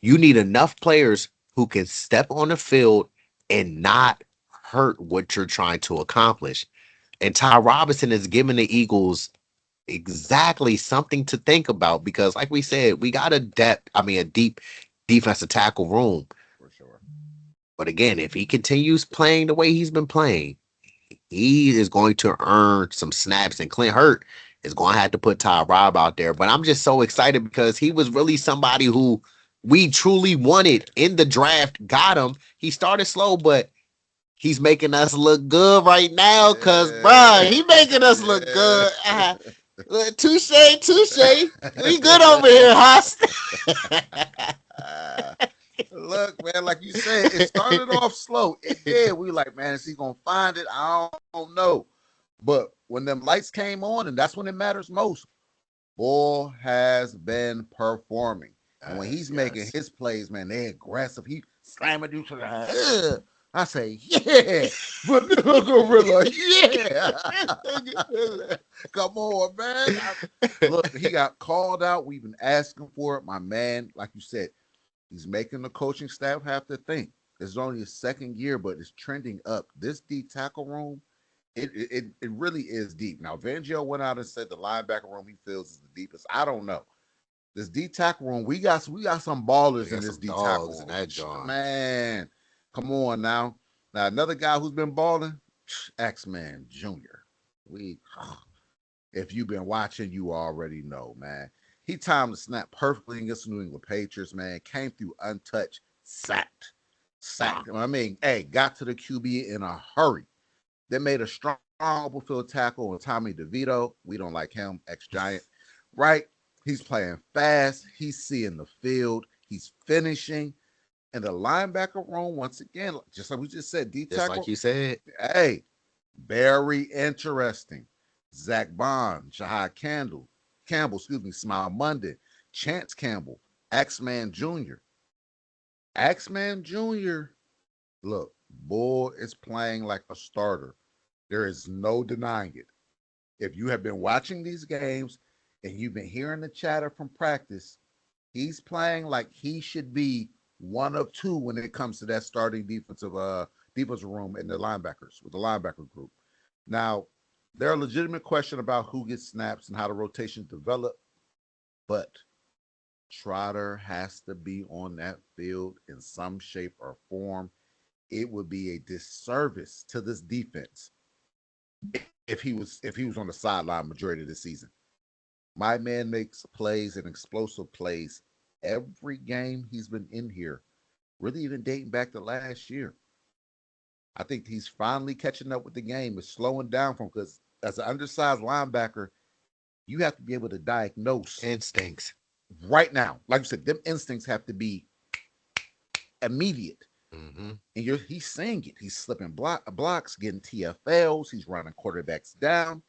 You need enough players who can step on the field and not hurt what you're trying to accomplish. And Ty Robinson is giving the Eagles exactly something to think about because, like we said, we got a deep defensive tackle room. For sure. But again, if he continues playing the way he's been playing, he is going to earn some snaps. And Clint Hurt is going to have to put Ty Robb out there. But I'm just so excited because he was really somebody who we truly wanted in the draft. Got him. He started slow, but he's making us look good right now. Cause, bruh, he making us look good. Touche. We good over here, Haas. Look, man, like you said, it started off slow. It did. We like, man, is he gonna find it? I don't know. But when them lights came on, and that's when it matters most, Bull has been performing. And when he's making his plays, man, they aggressive. He slamming you to the head. I say, yeah, Vanilla Gorilla, yeah. Come on, man. Look, he got called out. We've been asking for it. My man, like you said, he's making the coaching staff have to think. It's only his second year, but it's trending up. This D tackle room, it really is deep. Now, Vangio went out and said the linebacker room he feels is the deepest. I don't know. This D tackle room, we got some ballers in this D tackle room. That John. Man, come on now. Now, another guy who's been balling, X-Man Jr. If you've been watching, you already know, man. He timed the snap perfectly against the New England Patriots, man. Came through untouched, sacked. I mean, hey, got to the QB in a hurry. They made a strong open field tackle on Tommy DeVito. We don't like him, ex-Giant, right? He's playing fast. He's seeing the field. He's finishing. And the linebacker room, once again, just like we just said, D tackle. Just like you said. Hey, very interesting. Zach Bond, Jahad Campbell, Smile Monday, Chance Campbell, X-Man Jr. X-Man Jr., look, Bull is playing like a starter. There is no denying it. If you have been watching these games and you've been hearing the chatter from practice, he's playing like he should be one of two when it comes to that starting defensive room and the linebackers with the linebacker group. Now, there are legitimate questions about who gets snaps and how the rotations develop, but Trotter has to be on that field in some shape or form. It would be a disservice to this defense if he was on the sideline majority of the season. My man makes plays and explosive plays every game he's been in here, really even dating back to last year. I think he's finally catching up with the game. It's slowing down from because as an undersized linebacker, you have to be able to diagnose instincts right now. Like you said, them instincts have to be immediate. Mm-hmm. And he's seeing it. He's slipping blocks, getting TFLs. He's running quarterbacks down,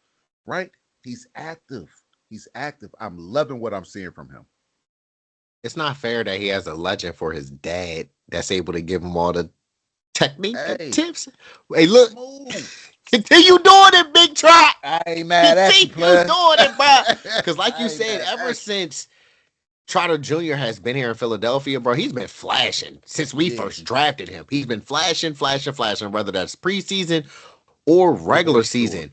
right? He's active. I'm loving what I'm seeing from him. It's not fair that he has a legend for his dad that's able to give him all the technique tips. Hey, look. Continue doing it, Big Trot. I ain't mad at you, Continue doing it, bro. Because like you said, ever since Trotter Jr. has been here in Philadelphia, bro, he's been flashing since we first drafted him. He's been flashing, whether that's preseason or regular season.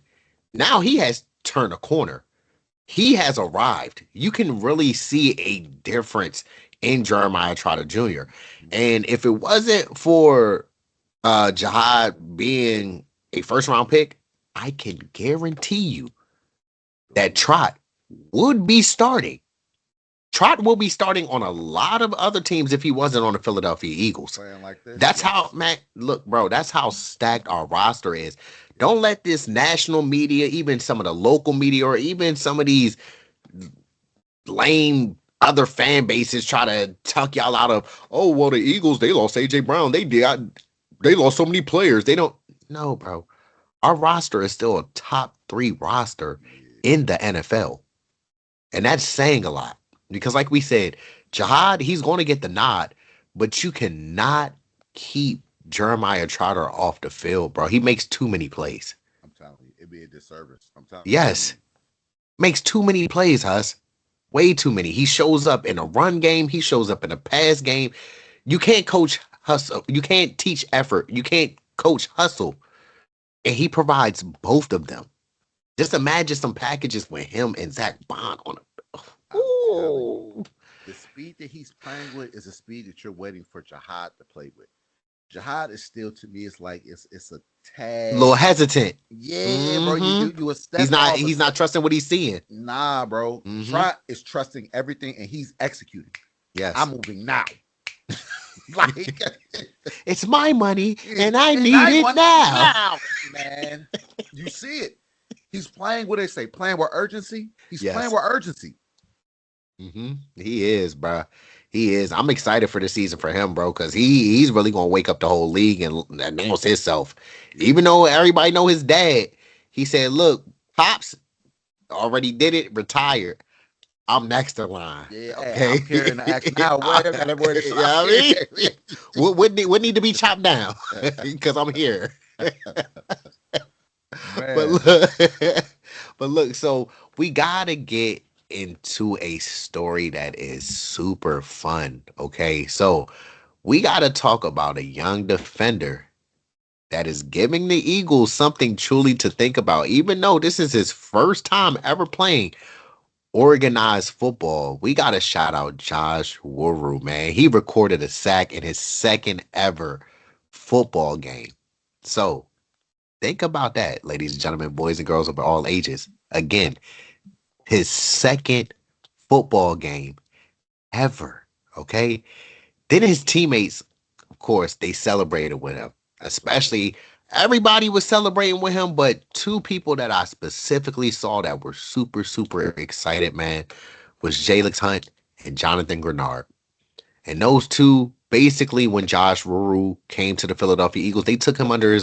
Now he has turned a corner. He has arrived. You can really see a difference in Jeremiah Trotter Jr. And if it wasn't for Jahad being a first-round pick, I can guarantee you that Trot would be starting. Trot will be starting on a lot of other teams if he wasn't on the Philadelphia Eagles. Like this, that's how, man, look, bro, that's how stacked our roster is. Don't let this national media, even some of the local media, or even some of these lame other fan bases try to tuck y'all out of, oh, well, the Eagles, they lost A.J. Brown. They lost so many players. They don't. No, bro. Our roster is still a top 3 roster in the NFL. And that's saying a lot. Because like we said, Jahad, he's going to get the nod, but you cannot keep Jeremiah Trotter off the field, bro. He makes too many plays. I'm telling you, it'd be a disservice. I'm telling you. Yes. Makes too many plays, Huss. Way too many. He shows up in a run game. He shows up in a pass game. You can't coach hustle. You can't teach effort. You can't coach hustle. And he provides both of them. Just imagine some packages with him and Zach Bond on it. Ooh. The speed that he's playing with is a speed that you're waiting for Jihad to play with. Jihad is still to me, it's like it's a A little tad. hesitant. Yeah, bro. Hmm. That's all of a He's not trusting what he's seeing. Nah, bro. Hmm. Trot is trusting everything and he's executing. Yes. I'm moving now. Like It's my money and I need it want now. man. You see it. He's playing what they say, playing with urgency. He's playing Yes. with urgency. He is, bro. He is. I'm excited for the season for him, bro, because he's really gonna wake up the whole league and announce himself. Even though everybody know his dad, he said, "Look, Pops already did it, retired. I'm next in line." Yeah, hey, Okay. I'm carrying the axe now. Where that word is? You know what I mean? What need to be chopped down? Because I'm here. But Man. look, but look, so we gotta get into a story that is super fun. Okay, so we gotta talk about a young defender that is giving the Eagles something truly to think about. Even though this is his first time ever playing organized football, we gotta shout out Josh Wuru, man. He recorded a sack in his second ever football game. So think about that, ladies and gentlemen, boys and girls of all ages. Again, his second football game ever. Okay. Then his teammates, of course, they celebrated with him. Especially everybody was celebrating with him, but two people that I specifically saw that were super, super excited, man, was Jalen Hunt and Jonathan Grenard. And those two, basically, when Josh Ruru came to the Philadelphia Eagles, they took him under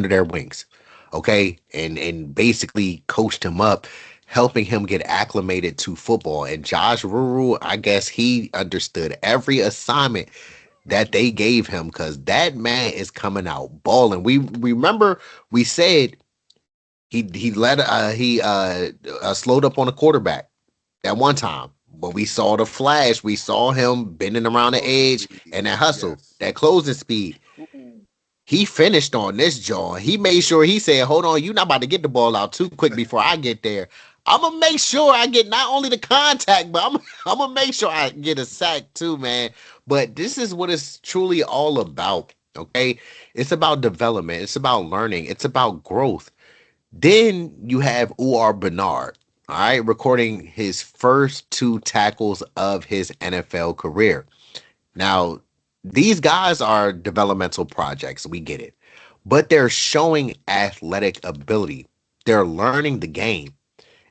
their wings, okay, and basically coached him up, helping him get acclimated to football. And Josh Ruru, I guess he understood every assignment that they gave him because that man is coming out balling. We remember we said he slowed up on a quarterback that one time. But we saw the flash. We saw him bending around the edge and that hustle, Yes. that closing speed. He finished on this jaw. He made sure he said, "Hold on, you're not about to get the ball out too quick before I get there. I'm gonna make sure I get not only the contact, but I'm gonna make sure I get a sack too, man." But this is what it's truly all about. Okay, it's about development. It's about learning. It's about growth. Then you have Uar Bernard, all right, recording his first two tackles of his NFL career. Now, these guys are developmental projects. We get it. But they're showing athletic ability. They're learning the game.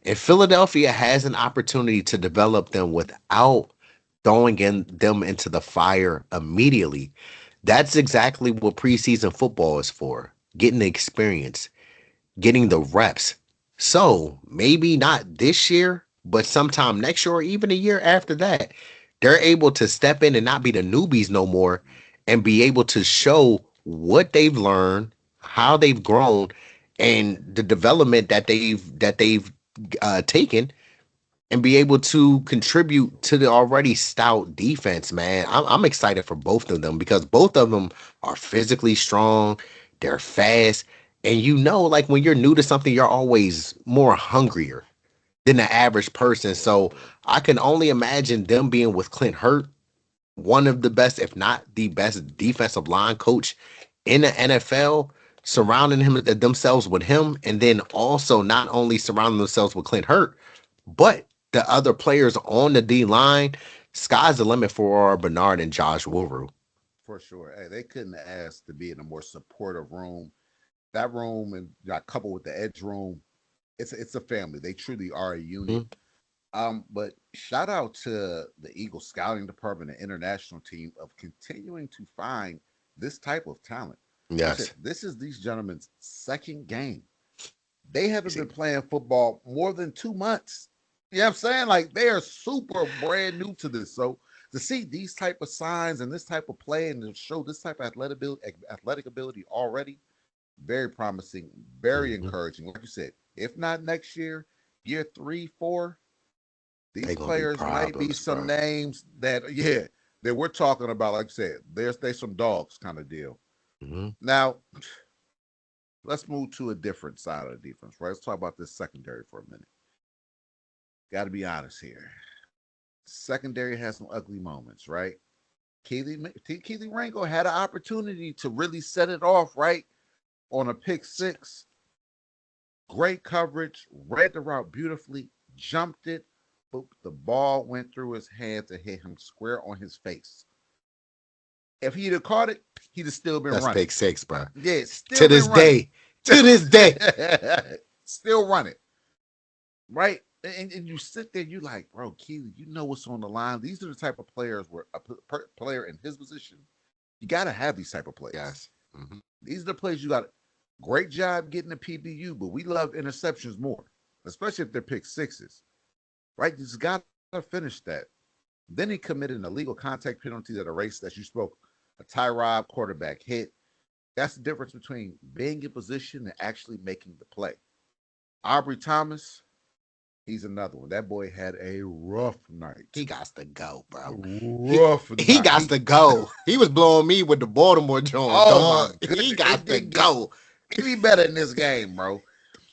And Philadelphia has an opportunity to develop them without them into the fire immediately. That's exactly what preseason football is for. Getting the experience, getting the reps. So maybe not this year, but sometime next year or even a year after that, they're able to step in and not be the newbies no more and be able to show what they've learned, how they've grown, and the development that they've taken and be able to contribute to the already stout defense, man. I'm excited for both of them because both of them are physically strong. They're fast. And like when you're new to something, you're always more hungrier than the average person. So I can only imagine them being with Clint Hurt, one of the best, if not the best defensive line coach in the NFL, surrounding themselves with him, and then also not only surrounding themselves with Clint Hurt, but the other players on the D line. Sky's the limit for Bernard and Josh Wuru. For sure. Hey, they couldn't ask to be in a more supportive room. That room and coupled with the edge room, it's a family. They truly are a unit. Mhm. But shout out to the Eagles scouting department and international team of continuing to find this type of talent. Yes. This is these gentlemen's second game. They haven't been playing football more than 2 months. You know what I'm saying? Like they are super brand new to this. So to see these type of signs and this type of play and to show this type of athletic ability already, very promising, very Mhm. encouraging. Like you said, if not next year, year 3, 4, these They gonna be players might be problems, some bro. names that we're talking about. Like I said, there's some dogs kind of deal. Mhm. Now let's move to a different side of the defense, right? Let's talk about this secondary for a minute. Got to be honest here. Secondary has some ugly moments, right? Keely Rango had an opportunity to really set it off right on a pick six. Great coverage, read the route beautifully, jumped it, but the ball went through his hands and hit him square on his face. If he'd have caught it, he'd have still been That's running. pick six, bro. Yeah, still To been this running. day. To this day. Still running. Right? And you sit there, you like, bro, Keely, you know what's on the line. These are the type of players where a player in his position, you got to have these type of players. Yes. Mm-hmm. These are the players you got. Great job getting the PBU, but we love interceptions more, especially if they're pick sixes. Right? You just got to finish that. Then he committed an illegal contact penalty at a race that you spoke, a tie rob quarterback hit. That's the difference between being in position and actually making the play. Aubrey Thomas, he's another one. That boy had a rough night. He got to go, bro. Rough night. He got to go. He was blowing me with the Baltimore Jones. Oh, my goodness. He got to go. He be better in this game, bro.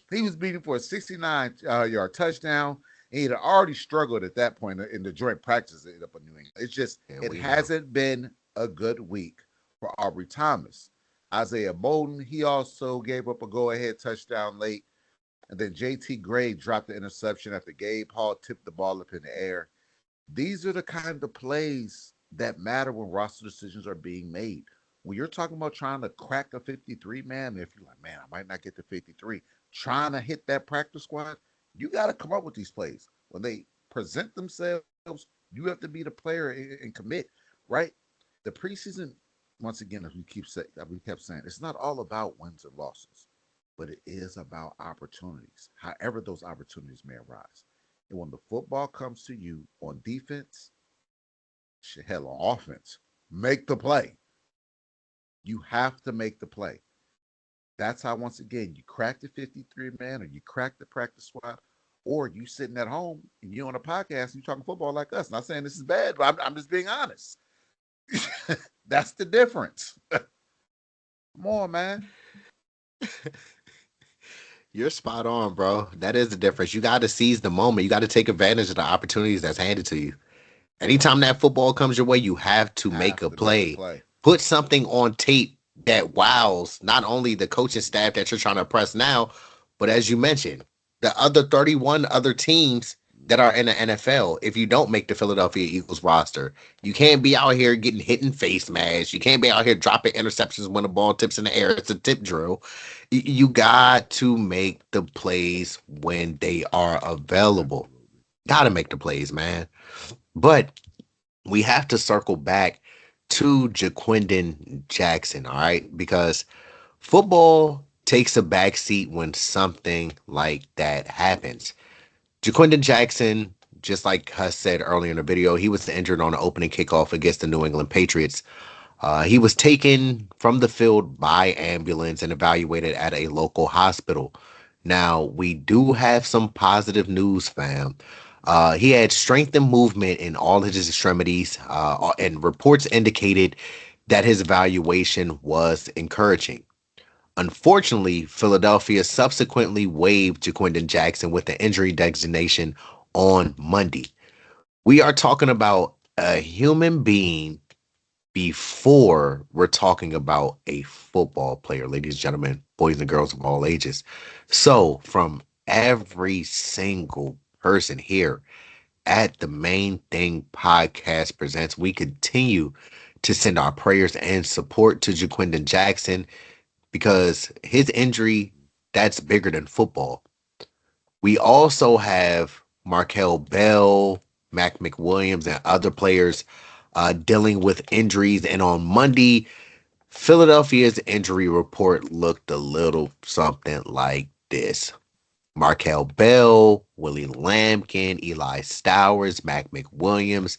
He was beating for a 69-yard touchdown. And he'd already struggled at that point in the joint practice up in New England. It's just, it hasn't been a good week for Aubrey Thomas. Isaiah Bolden, he also gave up a go-ahead touchdown late. And then J.T. Gray dropped the interception after Gabe Hall tipped the ball up in the air. These are the kind of plays that matter when roster decisions are being made. When you're talking about trying to crack a 53, man, if you're like, man, I might not get to 53, trying to hit that practice squad, you got to come up with these plays. When they present themselves, you have to be the player and commit, right? The preseason, once again, as we kept saying, it's not all about wins and losses, but it is about opportunities, however those opportunities may arise. And when the football comes to you on defense, hell, on offense, make the play. You have to make the play. That's how, once again, you crack the 53 man, or you crack the practice squad, or you sitting at home and you're on a podcast and you're talking football like us. Not saying this is bad, but I'm just being honest. That's the difference. Come on, man. You're spot on, bro. That is the difference. You got to seize the moment. You got to take advantage of the opportunities that's handed to you. Anytime that football comes your way, you have to make a play. Put something on tape that wows not only the coaching staff that you're trying to impress now, but as you mentioned, the other 31 other teams that are in the NFL. If you don't make the Philadelphia Eagles roster, you can't be out here getting hit in face mask. You can't be out here dropping interceptions when the ball tips in the air. It's a tip drill. You got to make the plays when they are available. Got to make the plays, man. But we have to circle back to Jaquindon Jackson, all right? Because football takes a backseat when something like that happens. Jaquindon Jackson, just like Huss said earlier in the video, he was injured on the opening kickoff against the New England Patriots. He was taken from the field by ambulance and evaluated at a local hospital. Now, we do have some positive news, fam. He had strength and movement in all of his extremities, and reports indicated that his evaluation was encouraging. Unfortunately, Philadelphia subsequently waived Jaquindon Jackson with the injury designation on Monday. We are talking about a human being before we're talking about a football player, ladies and gentlemen, boys and girls of all ages. So, from every single person here at the Main Thing Podcast Presents, we continue to send our prayers and support to Jaquindon Jackson, because his injury, that's bigger than football. We also have Markel Bell, Mac McWilliams, and other players dealing with injuries. And on Monday, Philadelphia's injury report looked a little something like this. Markel Bell, Willie Lampkin, Eli Stowers, Mac McWilliams,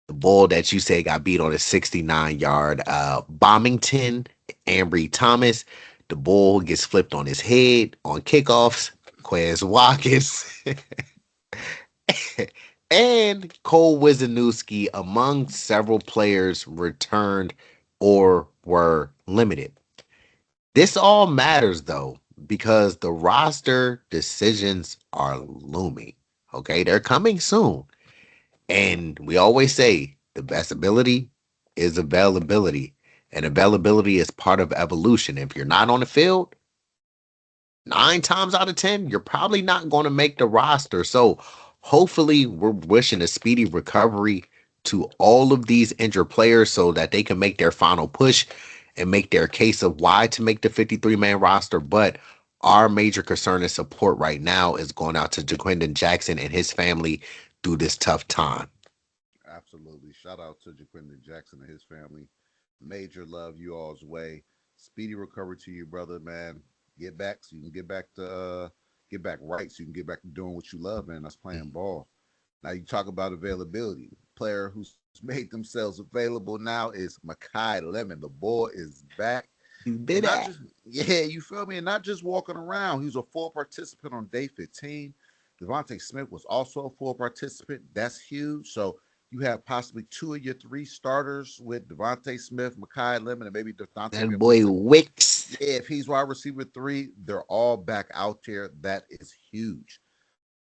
the bull that you say got beat on a 69-yard Bombington, Ambry Thomas, the bull gets flipped on his head on kickoffs, Quez Watkins, and Cole Wisniewski, among several players, returned or were limited. This all matters, though, because the roster decisions are looming. Okay, they're coming soon. And we always say the best ability is availability. And availability is part of evolution. If you're not on the field, 9 times out of 10, you're probably not going to make the roster. So hopefully we're wishing a speedy recovery to all of these injured players so that they can make their final push and make their case of why to make the 53-man roster. But our major concern and support right now is going out to Jaquindon Jackson and his family through this tough time. Absolutely. Shout out to Jaquindon Jackson and his family. Major love you all's way. Speedy recovery to you, brother, man. Get back so you can get back right so you can get back to doing what you love, man. That's playing ball. Now you talk about availability. The player who's made themselves available now is Makai Lemon. The boy is back. You did that. Yeah, you feel me? And not just walking around. He was a full participant on day 15. Devontae Smith was also a full participant. That's huge. So you have possibly 2 of your 3 starters with Devontae Smith, Makai Lemon, and maybe Devontae. That boy Wicks. Yeah, if he's wide receiver 3, they're all back out there. That is huge.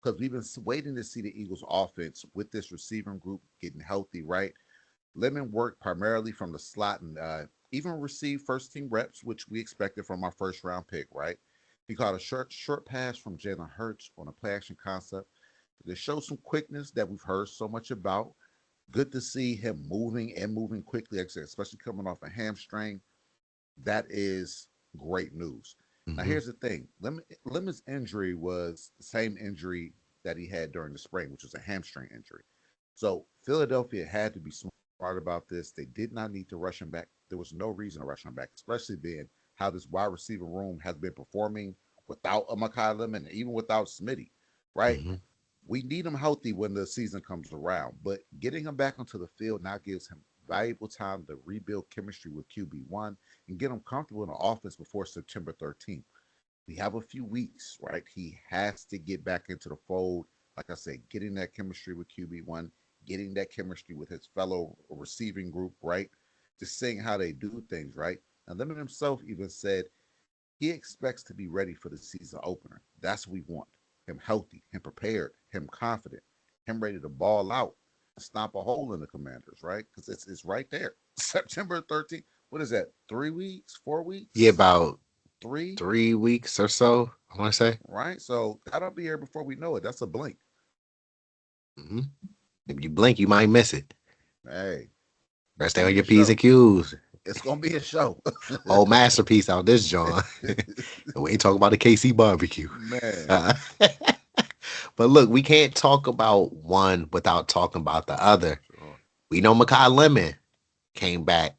Because we've been waiting to see the Eagles offense with this receiving group getting healthy, right? Lemon worked primarily from the slot and even received first team reps, which we expected from our first round pick, right? He caught a short pass from Jalen Hurts on a play action concept. They show some quickness that we've heard so much about. Good to see him moving quickly, especially coming off a hamstring. That is great news. Now, here's the thing. Lemon's injury was the same injury that he had during the spring, which was a hamstring injury. So Philadelphia had to be smart about this. They did not need to rush him back. There was no reason to rush him back, especially being how this wide receiver room has been performing without a Makai Lemon, even without Smitty, right? We need him healthy when the season comes around, but getting him back onto the field now gives him valuable time to rebuild chemistry with QB1 and get him comfortable in the offense before September 13th. We have a few weeks, right? He has to get back into the fold. Like I said, getting that chemistry with QB1, getting that chemistry with his fellow receiving group, right? Just seeing how they do things, right? And Lemon himself even said he expects to be ready for the season opener. That's what we want. Him healthy, him prepared, him confident, him ready to ball out, stomp a hole in the Commanders, right? Because it's right there. September 13th. What is that? 3 weeks? 4 weeks? Yeah, about 3 weeks or so, I want to say. Right? So that'll be here before we know it. That's a blink. If you blink, you might miss it. Hey. Better stay on your P's and Q's. It's going to be a show. Old masterpiece out this, John. We ain't talking about the KC barbecue. Man. But look, we can't talk about one without talking about the other. Sure. We know Makai Lemon came back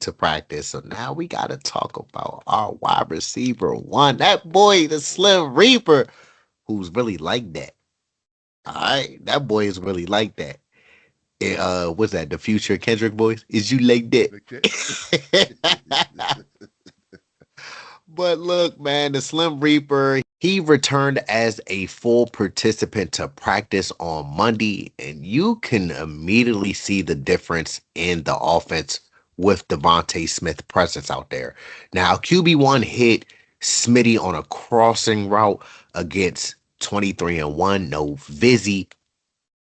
to practice. So now we got to talk about our wide receiver 1. That boy, the Slim Reaper, who's really like that. All right? That boy is really like that. What's that? The future Kendrick voice? Is you like that? But look, man, the Slim Reaper, he returned as a full participant to practice on Monday, and you can immediately see the difference in the offense with Devontae Smith presence out there. Now, QB1 hit Smitty on a crossing route against 23-1, no Vizzy.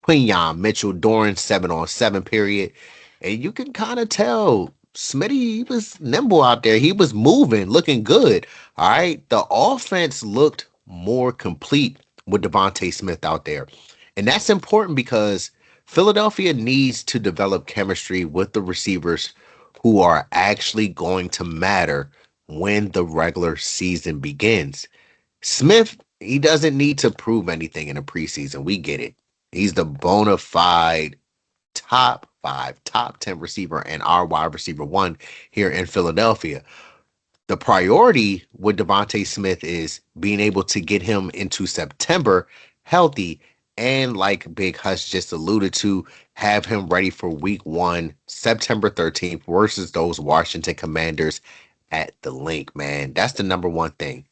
Quinyon Mitchell during 7-on-7 period. And you can kind of tell Smitty, he was nimble out there. He was moving, looking good. All right. The offense looked more complete with Devontae Smith out there. And that's important because Philadelphia needs to develop chemistry with the receivers who are actually going to matter when the regular season begins. Smith, he doesn't need to prove anything in the preseason. We get it. He's the bona fide top 5, top 10 receiver and our wide receiver 1 here in Philadelphia. The priority with Devontae Smith is being able to get him into September healthy and, like Big Hush just alluded to, have him ready for week 1, September 13th versus those Washington Commanders at the Link, man. That's the number one thing.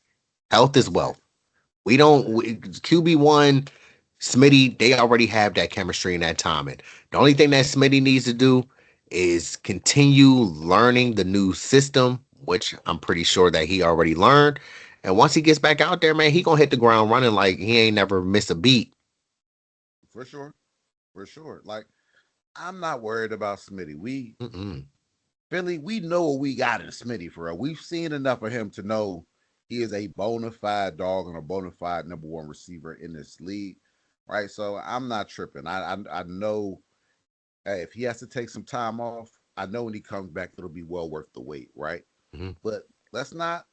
Health is wealth. QB1, Smitty, they already have that chemistry and that timing. The only thing that Smitty needs to do is continue learning the new system, which I'm pretty sure that he already learned. And once he gets back out there, man, he gonna hit the ground running like he ain't never missed a beat. For sure. for sure. Like, I'm not worried about Smitty. Mm-mm. Philly, we know what we got in Smitty for real. We've seen enough of him to know he is a bona fide dog and a bona fide number one receiver in this league, right? So I'm not tripping. I know, hey, if he has to take some time off, I know when he comes back it'll be well worth the wait, right? Mm-hmm. But let's not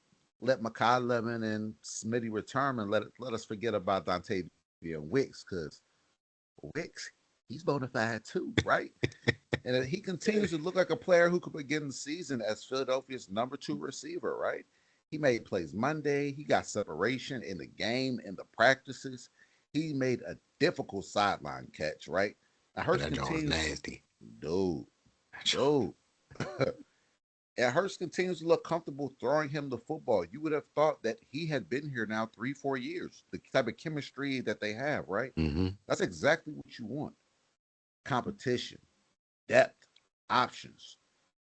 let Makai Lemon and Smitty return and let us forget about Dante and Wicks, because Wicks, he's bona fide too, right? And he continues to look like a player who could begin the season as Philadelphia's number 2 receiver, right? He made plays Monday. He got separation in the game, in the practices. He made a difficult sideline catch, right? Now Hurts That joint was continues, nasty. dude. And Hurts continues to look comfortable throwing him the football. You would have thought that he had been here now 3-4 years. The type of chemistry that they have, right? Mm-hmm. That's exactly what you want. Competition, depth, options.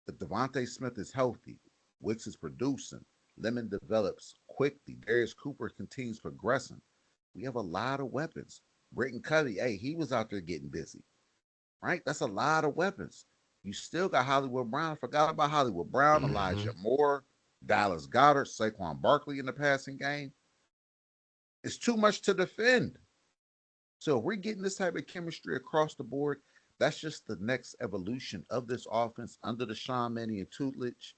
If Devontae Smith is healthy, Wicks is producing, Lemon develops quickly, Darius Cooper continues progressing. We have a lot of weapons. Britton Covey, hey, he was out there getting busy, right? That's a lot of weapons. You still got Hollywood Brown. I forgot about Hollywood Brown, Mm-hmm. Elijah Moore, Dallas Goedert, Saquon Barkley in the passing game. It's too much to defend. So if we're getting this type of chemistry across the board, that's just the next evolution of this offense under the Sean Mannion tutelage.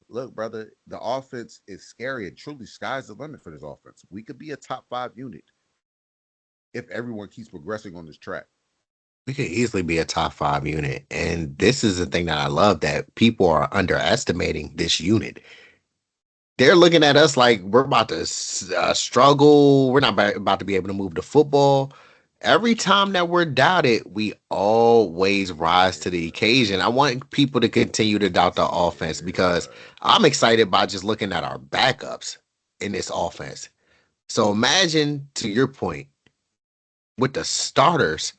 Look, brother, the offense is scary, and truly sky's the limit for this offense. We could be a top 5 unit if everyone keeps progressing on this track. We could easily be a top 5 unit. And this is the thing that I love, that people are underestimating this unit. They're looking at us like we're about to struggle. We're not about to be able to move the football. Every time that we're doubted, we always rise to the occasion. I want people to continue to doubt the offense, because I'm excited by just looking at our backups in this offense. So imagine, to your point, what the starters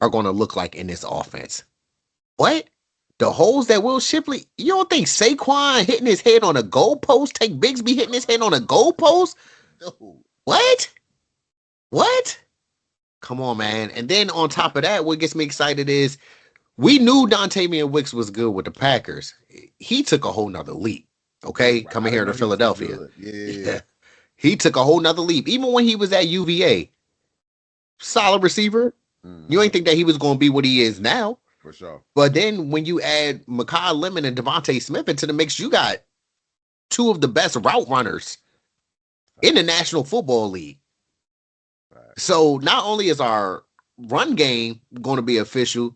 are going to look like in this offense. What? The holes that Will Shipley, you don't think Saquon hitting his head on a goalpost, Take Bigsby hitting his head on a goalpost? No. What? Come on, man. And then on top of that, what gets me excited is we knew Dontavian Wicks was good with the Packers. He took a whole nother leap, okay? Coming here to Philadelphia. Yeah. He took a whole nother leap. Even when he was at UVA, solid receiver. You ain't think that he was going to be what he is now. For sure. But then when you add Makai Lemon and Devontae Smith into the mix, you got 2 of the best route runners in the National Football League. So not only is our run game going to be official,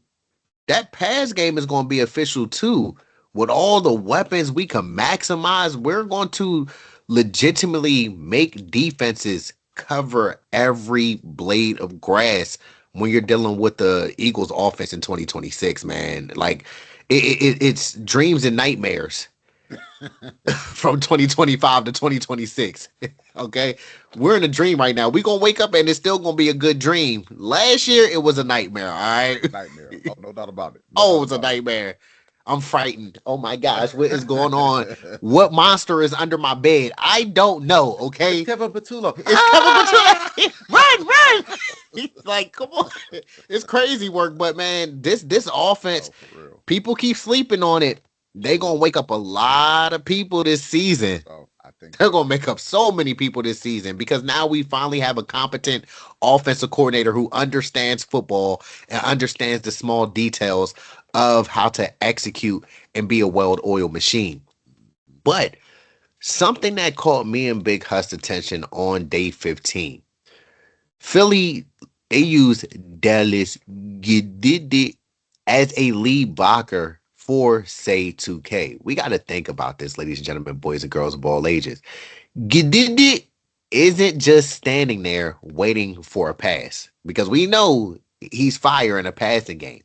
that pass game is going to be official too. With all the weapons we can maximize, we're going to legitimately make defenses cover every blade of grass when you're dealing with the Eagles offense in 2026, man. Like it's dreams and nightmares from 2025 to 2026. Okay, we're in a dream right now. We're gonna wake up and it's still gonna be a good dream. Last year it was a nightmare. All right, nightmare. Oh, no doubt about it. It was a nightmare. I'm frightened. Oh my gosh, what is going on? What monster is under my bed? I don't know. Okay, it's Kevin Patullo. Kevin Patullo. Run! He's like, come on. It's crazy work, but man, this offense, people keep sleeping on it. They're gonna wake up a lot of people this season. I think they're gonna make up so many people this season, because now we finally have a competent offensive coordinator who understands football and understands the small details of how to execute and be a well-oiled machine. But something that caught me and Big Hust's attention on day 15, Philly, they used Dallas Goedert as a lead blocker for Say 2K. We got to think about this, ladies and gentlemen, boys and girls of all ages. Goedert isn't just standing there waiting for a pass, because we know he's fire in a passing game.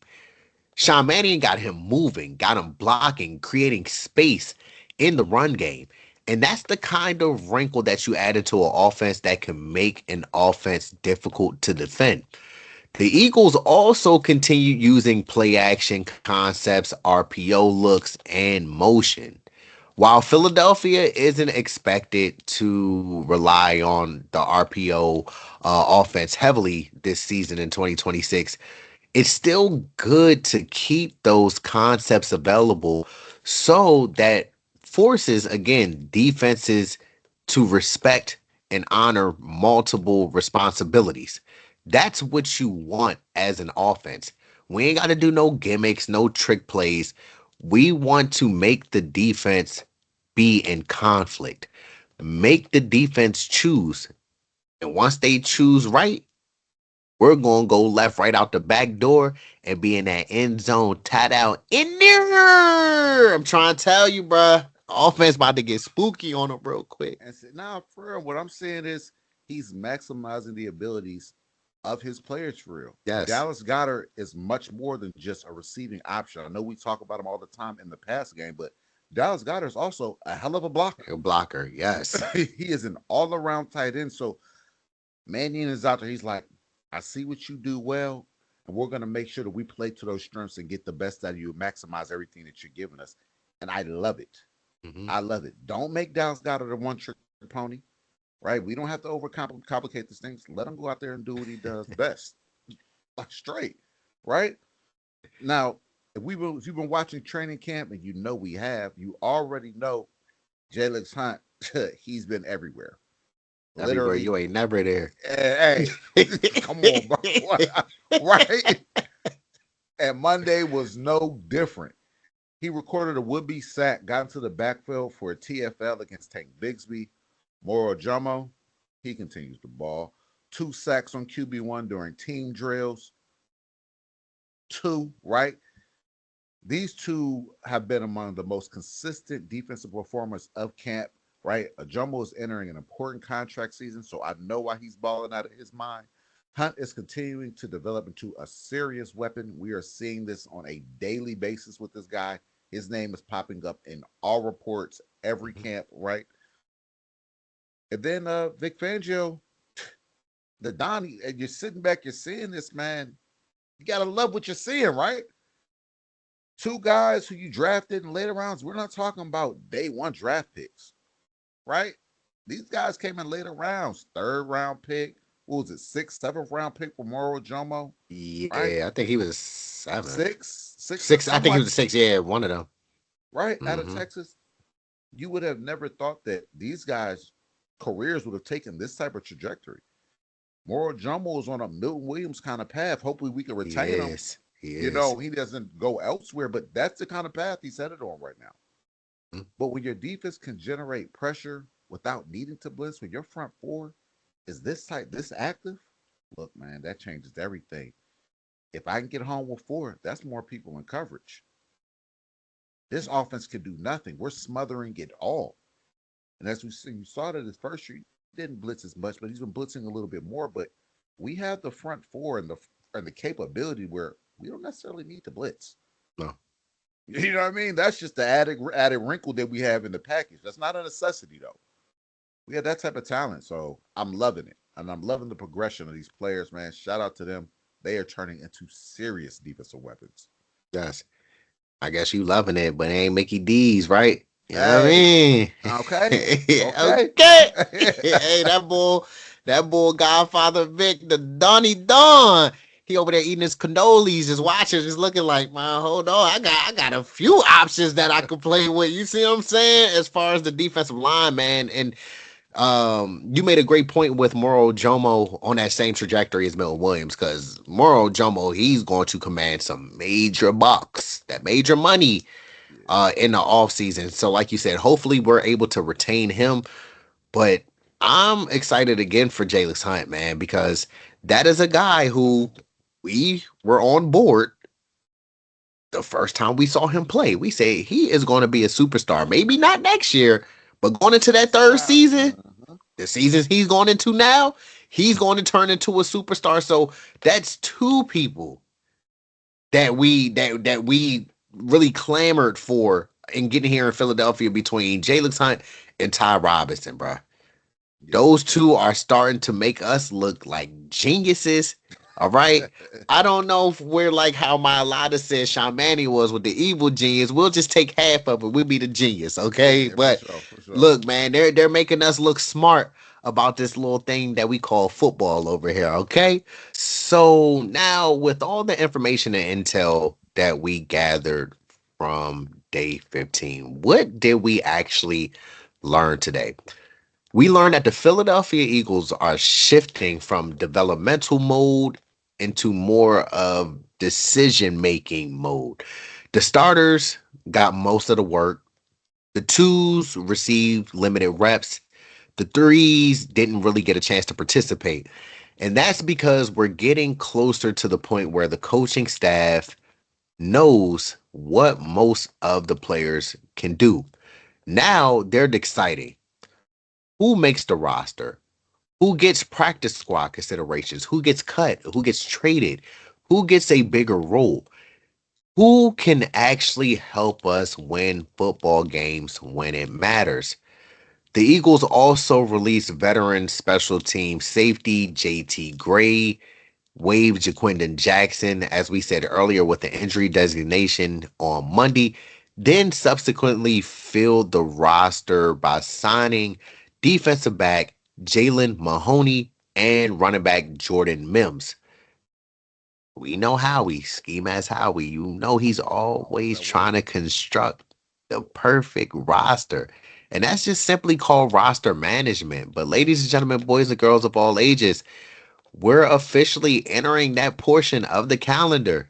Sean Mannion got him moving, got him blocking, creating space in the run game. And that's the kind of wrinkle that you add into an offense that can make an offense difficult to defend. The Eagles also continue using play action concepts, RPO looks, and motion. While Philadelphia isn't expected to rely on the RPO offense heavily this season in 2026, it's still good to keep those concepts available so that forces, again, defenses to respect and honor multiple responsibilities. That's what you want as an offense. We ain't got to do no gimmicks, no trick plays. We want to make the defense be in conflict, make the defense choose. And once they choose right, we're going to go left, right out the back door and be in that end zone, tied out in there. I'm trying to tell you, bruh. Offense about to get spooky on them real quick. And now, for real, what I'm saying is he's maximizing the abilities of his players for real. Yes. Dallas Goedert is much more than just a receiving option. I know we talk about him all the time in the pass game, but Dallas Goedert is also a hell of a blocker. A blocker, yes. He is an all-around tight end. So Mannion is out there. He's like, I see what you do well, and we're going to make sure that we play to those strengths and get the best out of you, maximize everything that you're giving us. And I love it. Mhm. I love it. Don't make Dallas Goedert a one-trick pony, right? We don't have to overcomplicate these things. Let him go out there and do what he does best, like straight, right? Now, if you've been watching training camp, and you know we have, you already know Jalen Hunt. He's been everywhere. Everywhere, Literally, you ain't never there. Hey, come on, bro. Right? And Monday was no different. He recorded a would-be sack, got into the backfield for a TFL against Tank Bigsby. Moro Jomo, he continues the ball. 2 sacks on QB1 during team drills. 2, right? These 2 have been among the most consistent defensive performers of camp, right? Jomo is entering an important contract season, so I know why he's balling out of his mind. Hunt is continuing to develop into a serious weapon. We are seeing this on a daily basis with this guy. His name is popping up in all reports, every camp, right? And then Vic Fangio, the Donnie, and you're sitting back, you're seeing this, man. You got to love what you're seeing, right? 2 guys who you drafted in later rounds. We're not talking about day 1 draft picks, right? These guys came in later rounds, 3rd round pick. What was it, 6th, 7th round pick for Moro Jomo? Yeah, right? I think he was 7. 6. I think he was 6. Yeah, one of them. Right, out of Texas. You would have never thought that these guys' careers would have taken this type of trajectory. Moro Jomo is on a Milton Williams kind of path. Hopefully we can retain him. You know, he doesn't go elsewhere, but that's the kind of path he's headed on right now. Mm-hmm. But when your defense can generate pressure without needing to blitz, when your front 4 is this tight, this active, look, man, that changes everything. If I can get home with 4, that's more people in coverage. This offense can do nothing. We're smothering it all. And as we see, you saw that his first year, he didn't blitz as much, but he's been blitzing a little bit more. But we have the front 4 and the capability where we don't necessarily need to blitz. No. You know what I mean? That's just the added wrinkle that we have in the package. That's not a necessity, though. We have that type of talent, so I'm loving it. And I'm loving the progression of these players, man. Shout out to them. They are turning into serious defensive weapons. Yes. I guess you loving it, but it ain't Mickey D's, right? You know what I mean? Okay. Okay. Hey, that boy Godfather Vic, the Donnie Don. He over there eating his cannolis, just watching, just looking like, man, hold on. I got a few options that I could play with. You see what I'm saying? As far as the defensive line, man. And you made a great point with Moro Jomo on that same trajectory as Milton Williams, because Moro Jomo, he's going to command some major bucks, that major money in the offseason. So like you said, hopefully we're able to retain him. But I'm excited again for Jalen Hunt, man, because that is a guy who we were on board the first time we saw him play. We say he is going to be a superstar. Maybe not next year, but going into that 3rd season, the seasons he's going into now, he's going to turn into a superstar. So that's 2 people that we really clamored for in getting here in Philadelphia between Jalen Hunt and Ty Robinson, bro. Those 2 are starting to make us look like geniuses. All right. I don't know if we're like how Myalata said Sean Manny was with the evil genius. We'll just take half of it. We'll be the genius. Okay. Yeah, but for sure. Look, man, they're making us look smart. about this little thing that we call football over here, okay? So now, with all the information and intel that we gathered from day 15, what did we actually learn today? We learned that the Philadelphia Eagles are shifting from developmental mode into more of decision making mode. The starters got most of the work. The twos received limited reps. The threes didn't really get a chance to participate. And that's because we're getting closer to the point where the coaching staff knows what most of the players can do. Now they're deciding who makes the roster, who gets practice squad considerations, who gets cut, who gets traded, who gets a bigger role, who can actually help us win football games when it matters. The Eagles also released veteran special team safety JT Gray, waived Jaquindon Jackson, as we said earlier, with the injury designation on Monday, then subsequently filled the roster by signing defensive back Jalen Mahoney and running back Jordan Mims. We know Howie, scheme as Howie. You know he's always trying to construct the perfect roster. And that's just simply called roster management. But ladies and gentlemen, boys and girls of all ages, we're officially entering that portion of the calendar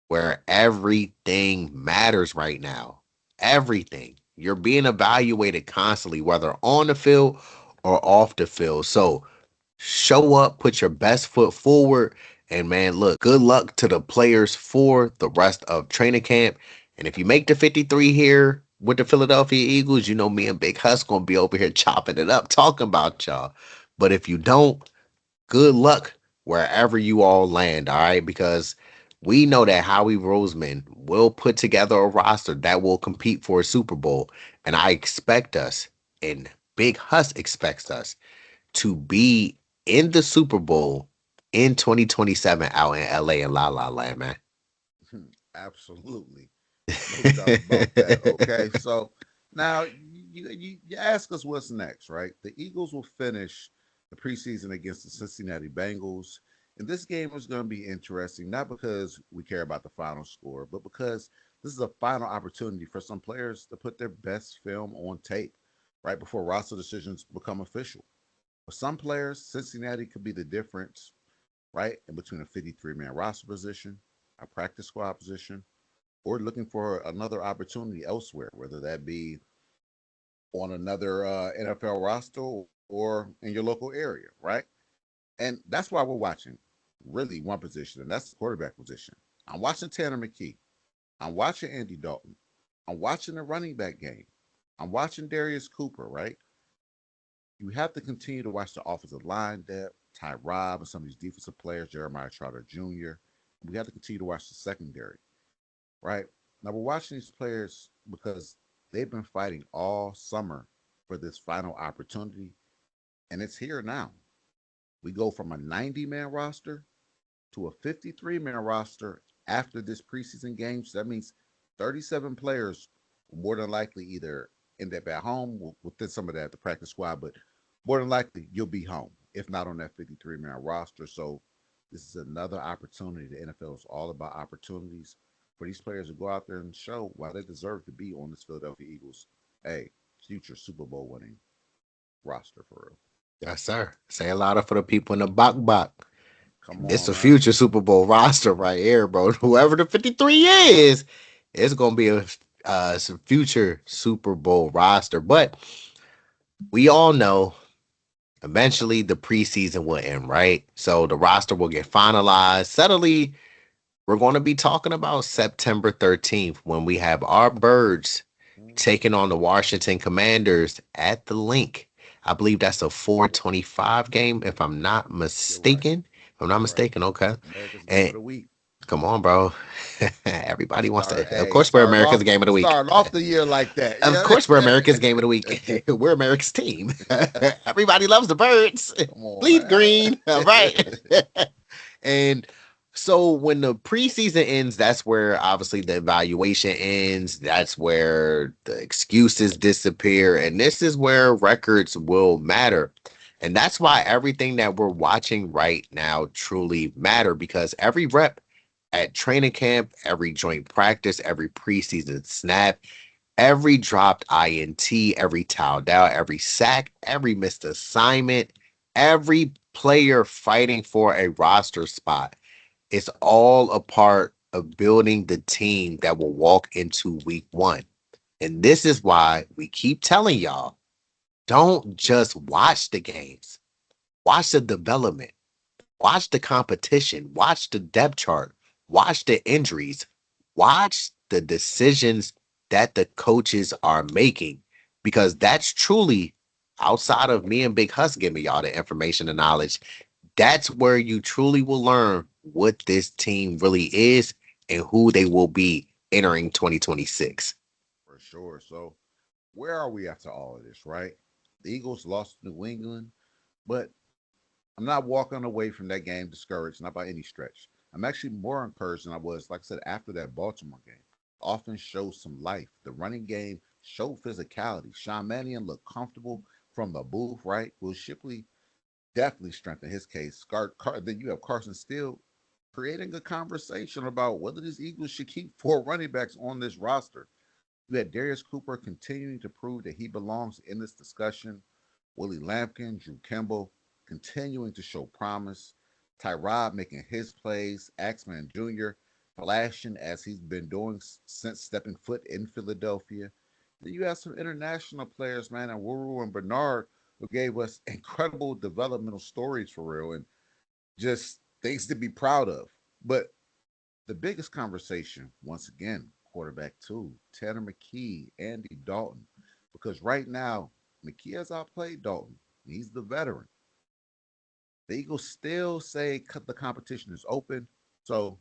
where everything matters right now. Everything. You're being evaluated constantly, whether on the field or off the field. So show up, put your best foot forward, and man, look, good luck to the players for the rest of training camp. And if you make the 53 here with the Philadelphia Eagles, you know me and Big Huss gonna be over here chopping it up, talking about y'all. But if you don't, good luck wherever you all land, all right? Because we know that Howie Roseman will put together a roster that will compete for a Super Bowl. And I expect us, and Big Huss expects us, to be in the Super Bowl in 2027 out in LA and La La Land, man. Absolutely. No doubt about that. Okay. So now you ask us what's next, right? The Eagles will finish the preseason against the Cincinnati Bengals. And this game is going to be interesting, not because we care about the final score, but because this is a final opportunity for some players to put their best film on tape right before roster decisions become official. For some players, Cincinnati could be the difference, right, in between a 53-man roster position, a practice squad position, or looking for another opportunity elsewhere, whether that be on another NFL roster or in your local area, right? And that's why we're watching really one position, and that's the quarterback position. I'm watching Tanner McKee. I'm watching Andy Dalton. I'm watching the running back game. I'm watching Darius Cooper, right? You have to continue to watch the offensive line depth, Ty Robb, and some of these defensive players, Jeremiah Trotter Jr. We have to continue to watch the secondary, right? Now we're watching these players because they've been fighting all summer for this final opportunity, and it's here now. We go from a 90-man roster to a 53-man roster after this preseason game. So that means 37 players will more than likely either end up at home within some of that, the practice squad, but more than likely you'll be home, if not on that 53-man roster. So this is another opportunity. The NFL is all about opportunities for these players to go out there and show why they deserve to be on this Philadelphia Eagles, future Super Bowl winning roster for real. Yes, sir. Say a lot for the people in the bok. Come This on, a man. future Super Bowl roster right here, bro. Whoever the 53 is, it's gonna be a future Super Bowl roster. But we all know eventually the preseason will end, right? So the roster will get finalized. Suddenly, we're going to be talking about September 13th when we have our Birds taking on the Washington Commanders at the Link. I believe that's a 425 game, if I'm not mistaken. If I'm not mistaken, okay. America's game And of the week. come on, bro. Everybody wants to. Of Hey, course, we're America's game of the week. Starting off the year like that. Of course, we're America's game of the week. We're America's team. Everybody loves the Birds. Come on, Bleed man. green. All right. And so when the preseason ends, that's where obviously the evaluation ends. That's where the excuses disappear. And this is where records will matter. And that's why everything that we're watching right now truly matter, because every rep at training camp, every joint practice, every preseason snap, every dropped INT, every towed out, every sack, every missed assignment, every player fighting for a roster spot, it's all a part of building the team that will walk into week one. And this is why we keep telling y'all, don't just watch the games, watch the development, watch the competition, watch the depth chart, watch the injuries, watch the decisions that the coaches are making, because that's truly, outside of me and Big Hus giving y'all the information and knowledge, that's where you truly will learn what this team really is and who they will be entering 2026. For sure. So, where are we after all of this, right? The Eagles lost to New England, but I'm not walking away from that game discouraged, not by any stretch. I'm actually more encouraged than I was, like I said, after that Baltimore game. Offense showed some life. The running game showed physicality. Sean Mannion looked comfortable from the booth, right? Will Shipley definitely strengthened his case. Then you have Carson Steele creating a conversation about whether these Eagles should keep four running backs on this roster. You had Darius Cooper continuing to prove that he belongs in this discussion. Willie Lampkin, Drew Kimball continuing to show promise. Tyrod making his plays. Axman Jr. flashing as he's been doing since stepping foot in Philadelphia. Then you have some international players, man, and Wuru and Bernard, who gave us incredible developmental stories for real and just things to be proud of. But the biggest conversation, once again, quarterback two, Tanner McKee, Andy Dalton, because right now, McKee has outplayed Dalton. He's the veteran. The Eagles still say the competition is open. So,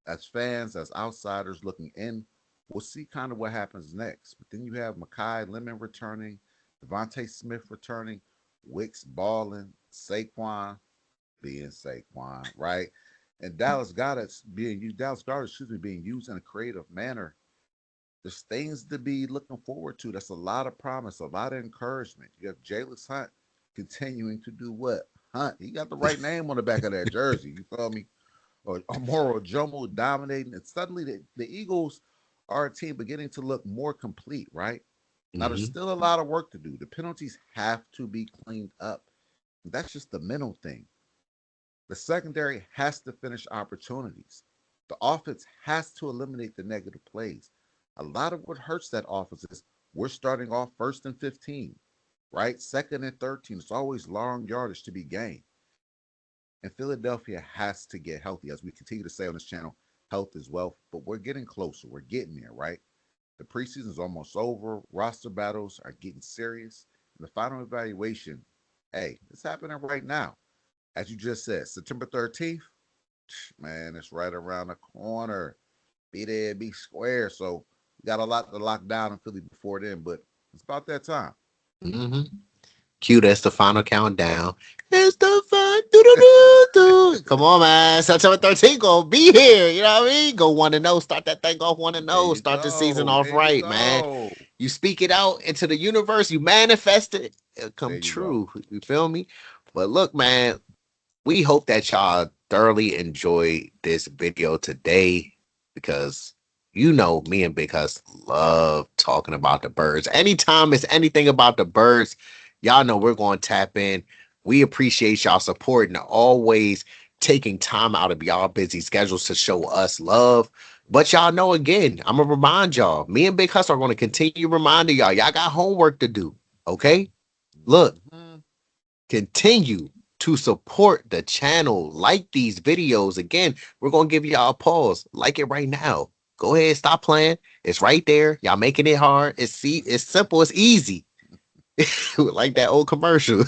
as fans, as outsiders looking in, we'll see kind of what happens next. But then you have Makai Lemon returning, Devontae Smith returning, Wicks balling, Saquon being Saquon, right? And Dallas Goddard's being used, Dallas Goddard, excuse me, being used in a creative manner. There's things to be looking forward to. That's a lot of promise, a lot of encouragement. You have Jalen Hunt continuing to do what? Hunt. He got the right name on the back of that jersey. You feel me? Or Moro Jomo dominating. And suddenly the Eagles are a team beginning to look more complete, right? Now, there's still a lot of work to do. The penalties have to be cleaned up. That's just the mental thing. The secondary has to finish opportunities. The offense has to eliminate the negative plays. A lot of what hurts that offense is we're starting off first and 15, right? Second and 13. It's always long yardage to be gained. And Philadelphia has to get healthy, as we continue to say on this channel, health is wealth, but we're getting closer. We're getting there, right? The preseason is almost over. Roster battles are getting serious. And the final evaluation, hey, it's happening right now. As you just said, September 13th, man, it's right around the corner. Be there, be square. So we got a lot to lock down in Philly before then, but it's about that time. Mm-hmm. Cue, that's the final countdown. It's the fun. Do-do-do-do. Come on, man. September 13th gonna be here. You know what I mean? Go 1-0. Start that thing off 1-0. Start the season off right, man. You speak it out into the universe. You manifest it. It'll come true. You feel me? But look, man, we hope that y'all thoroughly enjoyed this video today, because you know me and Big Hus love talking about the birds. Anytime it's anything about the birds, y'all know we're going to tap in. We appreciate y'all support and always taking time out of y'all busy schedules to show us love. But y'all know, again, I'm going to remind y'all, me and Big Hus are going to continue reminding y'all, y'all got homework to do, okay? Look, continue to support the channel. Like these videos. Again, we're going to give y'all a pause. Like it right now. Go ahead, stop playing. It's right there. Y'all making it hard. It's simple. It's easy. Like that old commercial.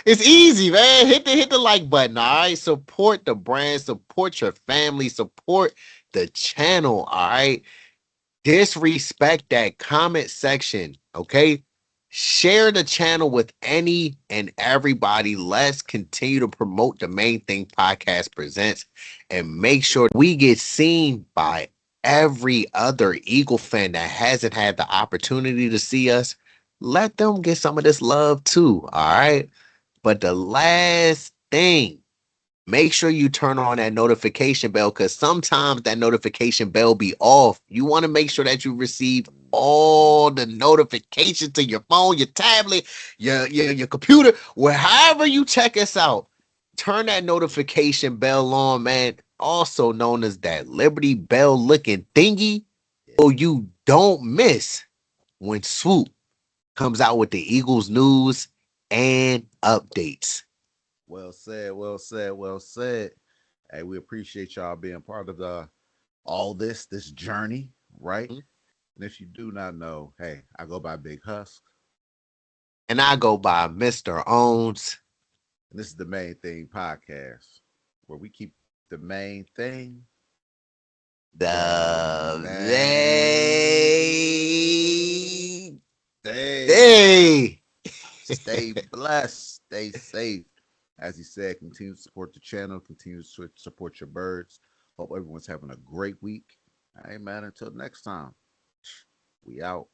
It's easy, man. Hit the like button. All right. Support the brand. Support your family. Support the channel. All right. Disrespect that comment section. Okay. Share the channel with any and everybody. Let's continue to promote the Main Thing Podcast Presents and make sure we get seen by every other Eagle fan that hasn't had the opportunity to see us. let them get some of this love too. All right. But the last thing, make sure you turn on that notification bell, because sometimes that notification bell be off. You want to make sure that you receive all the notifications to your phone, your tablet, your computer, wherever you check us out. Turn that notification bell on, man. Also known as that Liberty Bell looking thingy, so you don't miss when Swoop comes out with the Eagles news and updates. Well said, well said, well said. Hey, we appreciate y'all being part of all this journey, right? Mhm. And if you do not know, hey, I go by Big Husk, And I go by Mr. Owns. and this is the Main Thing podcast, where we keep the main thing The Stay, Hey. stay blessed, stay safe. As he said, continue to support the channel, continue to support your birds. Hope everyone's having a great week. Hey, man, until next time, we out.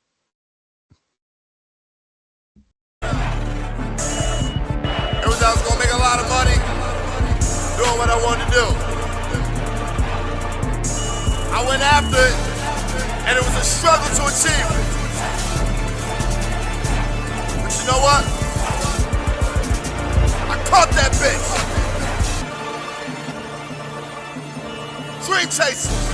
It was I was gonna make a lot of money doing what I wanted to do. I went after it, and it was a struggle to achieve it. But you know what? I caught that bitch. Dream chasing.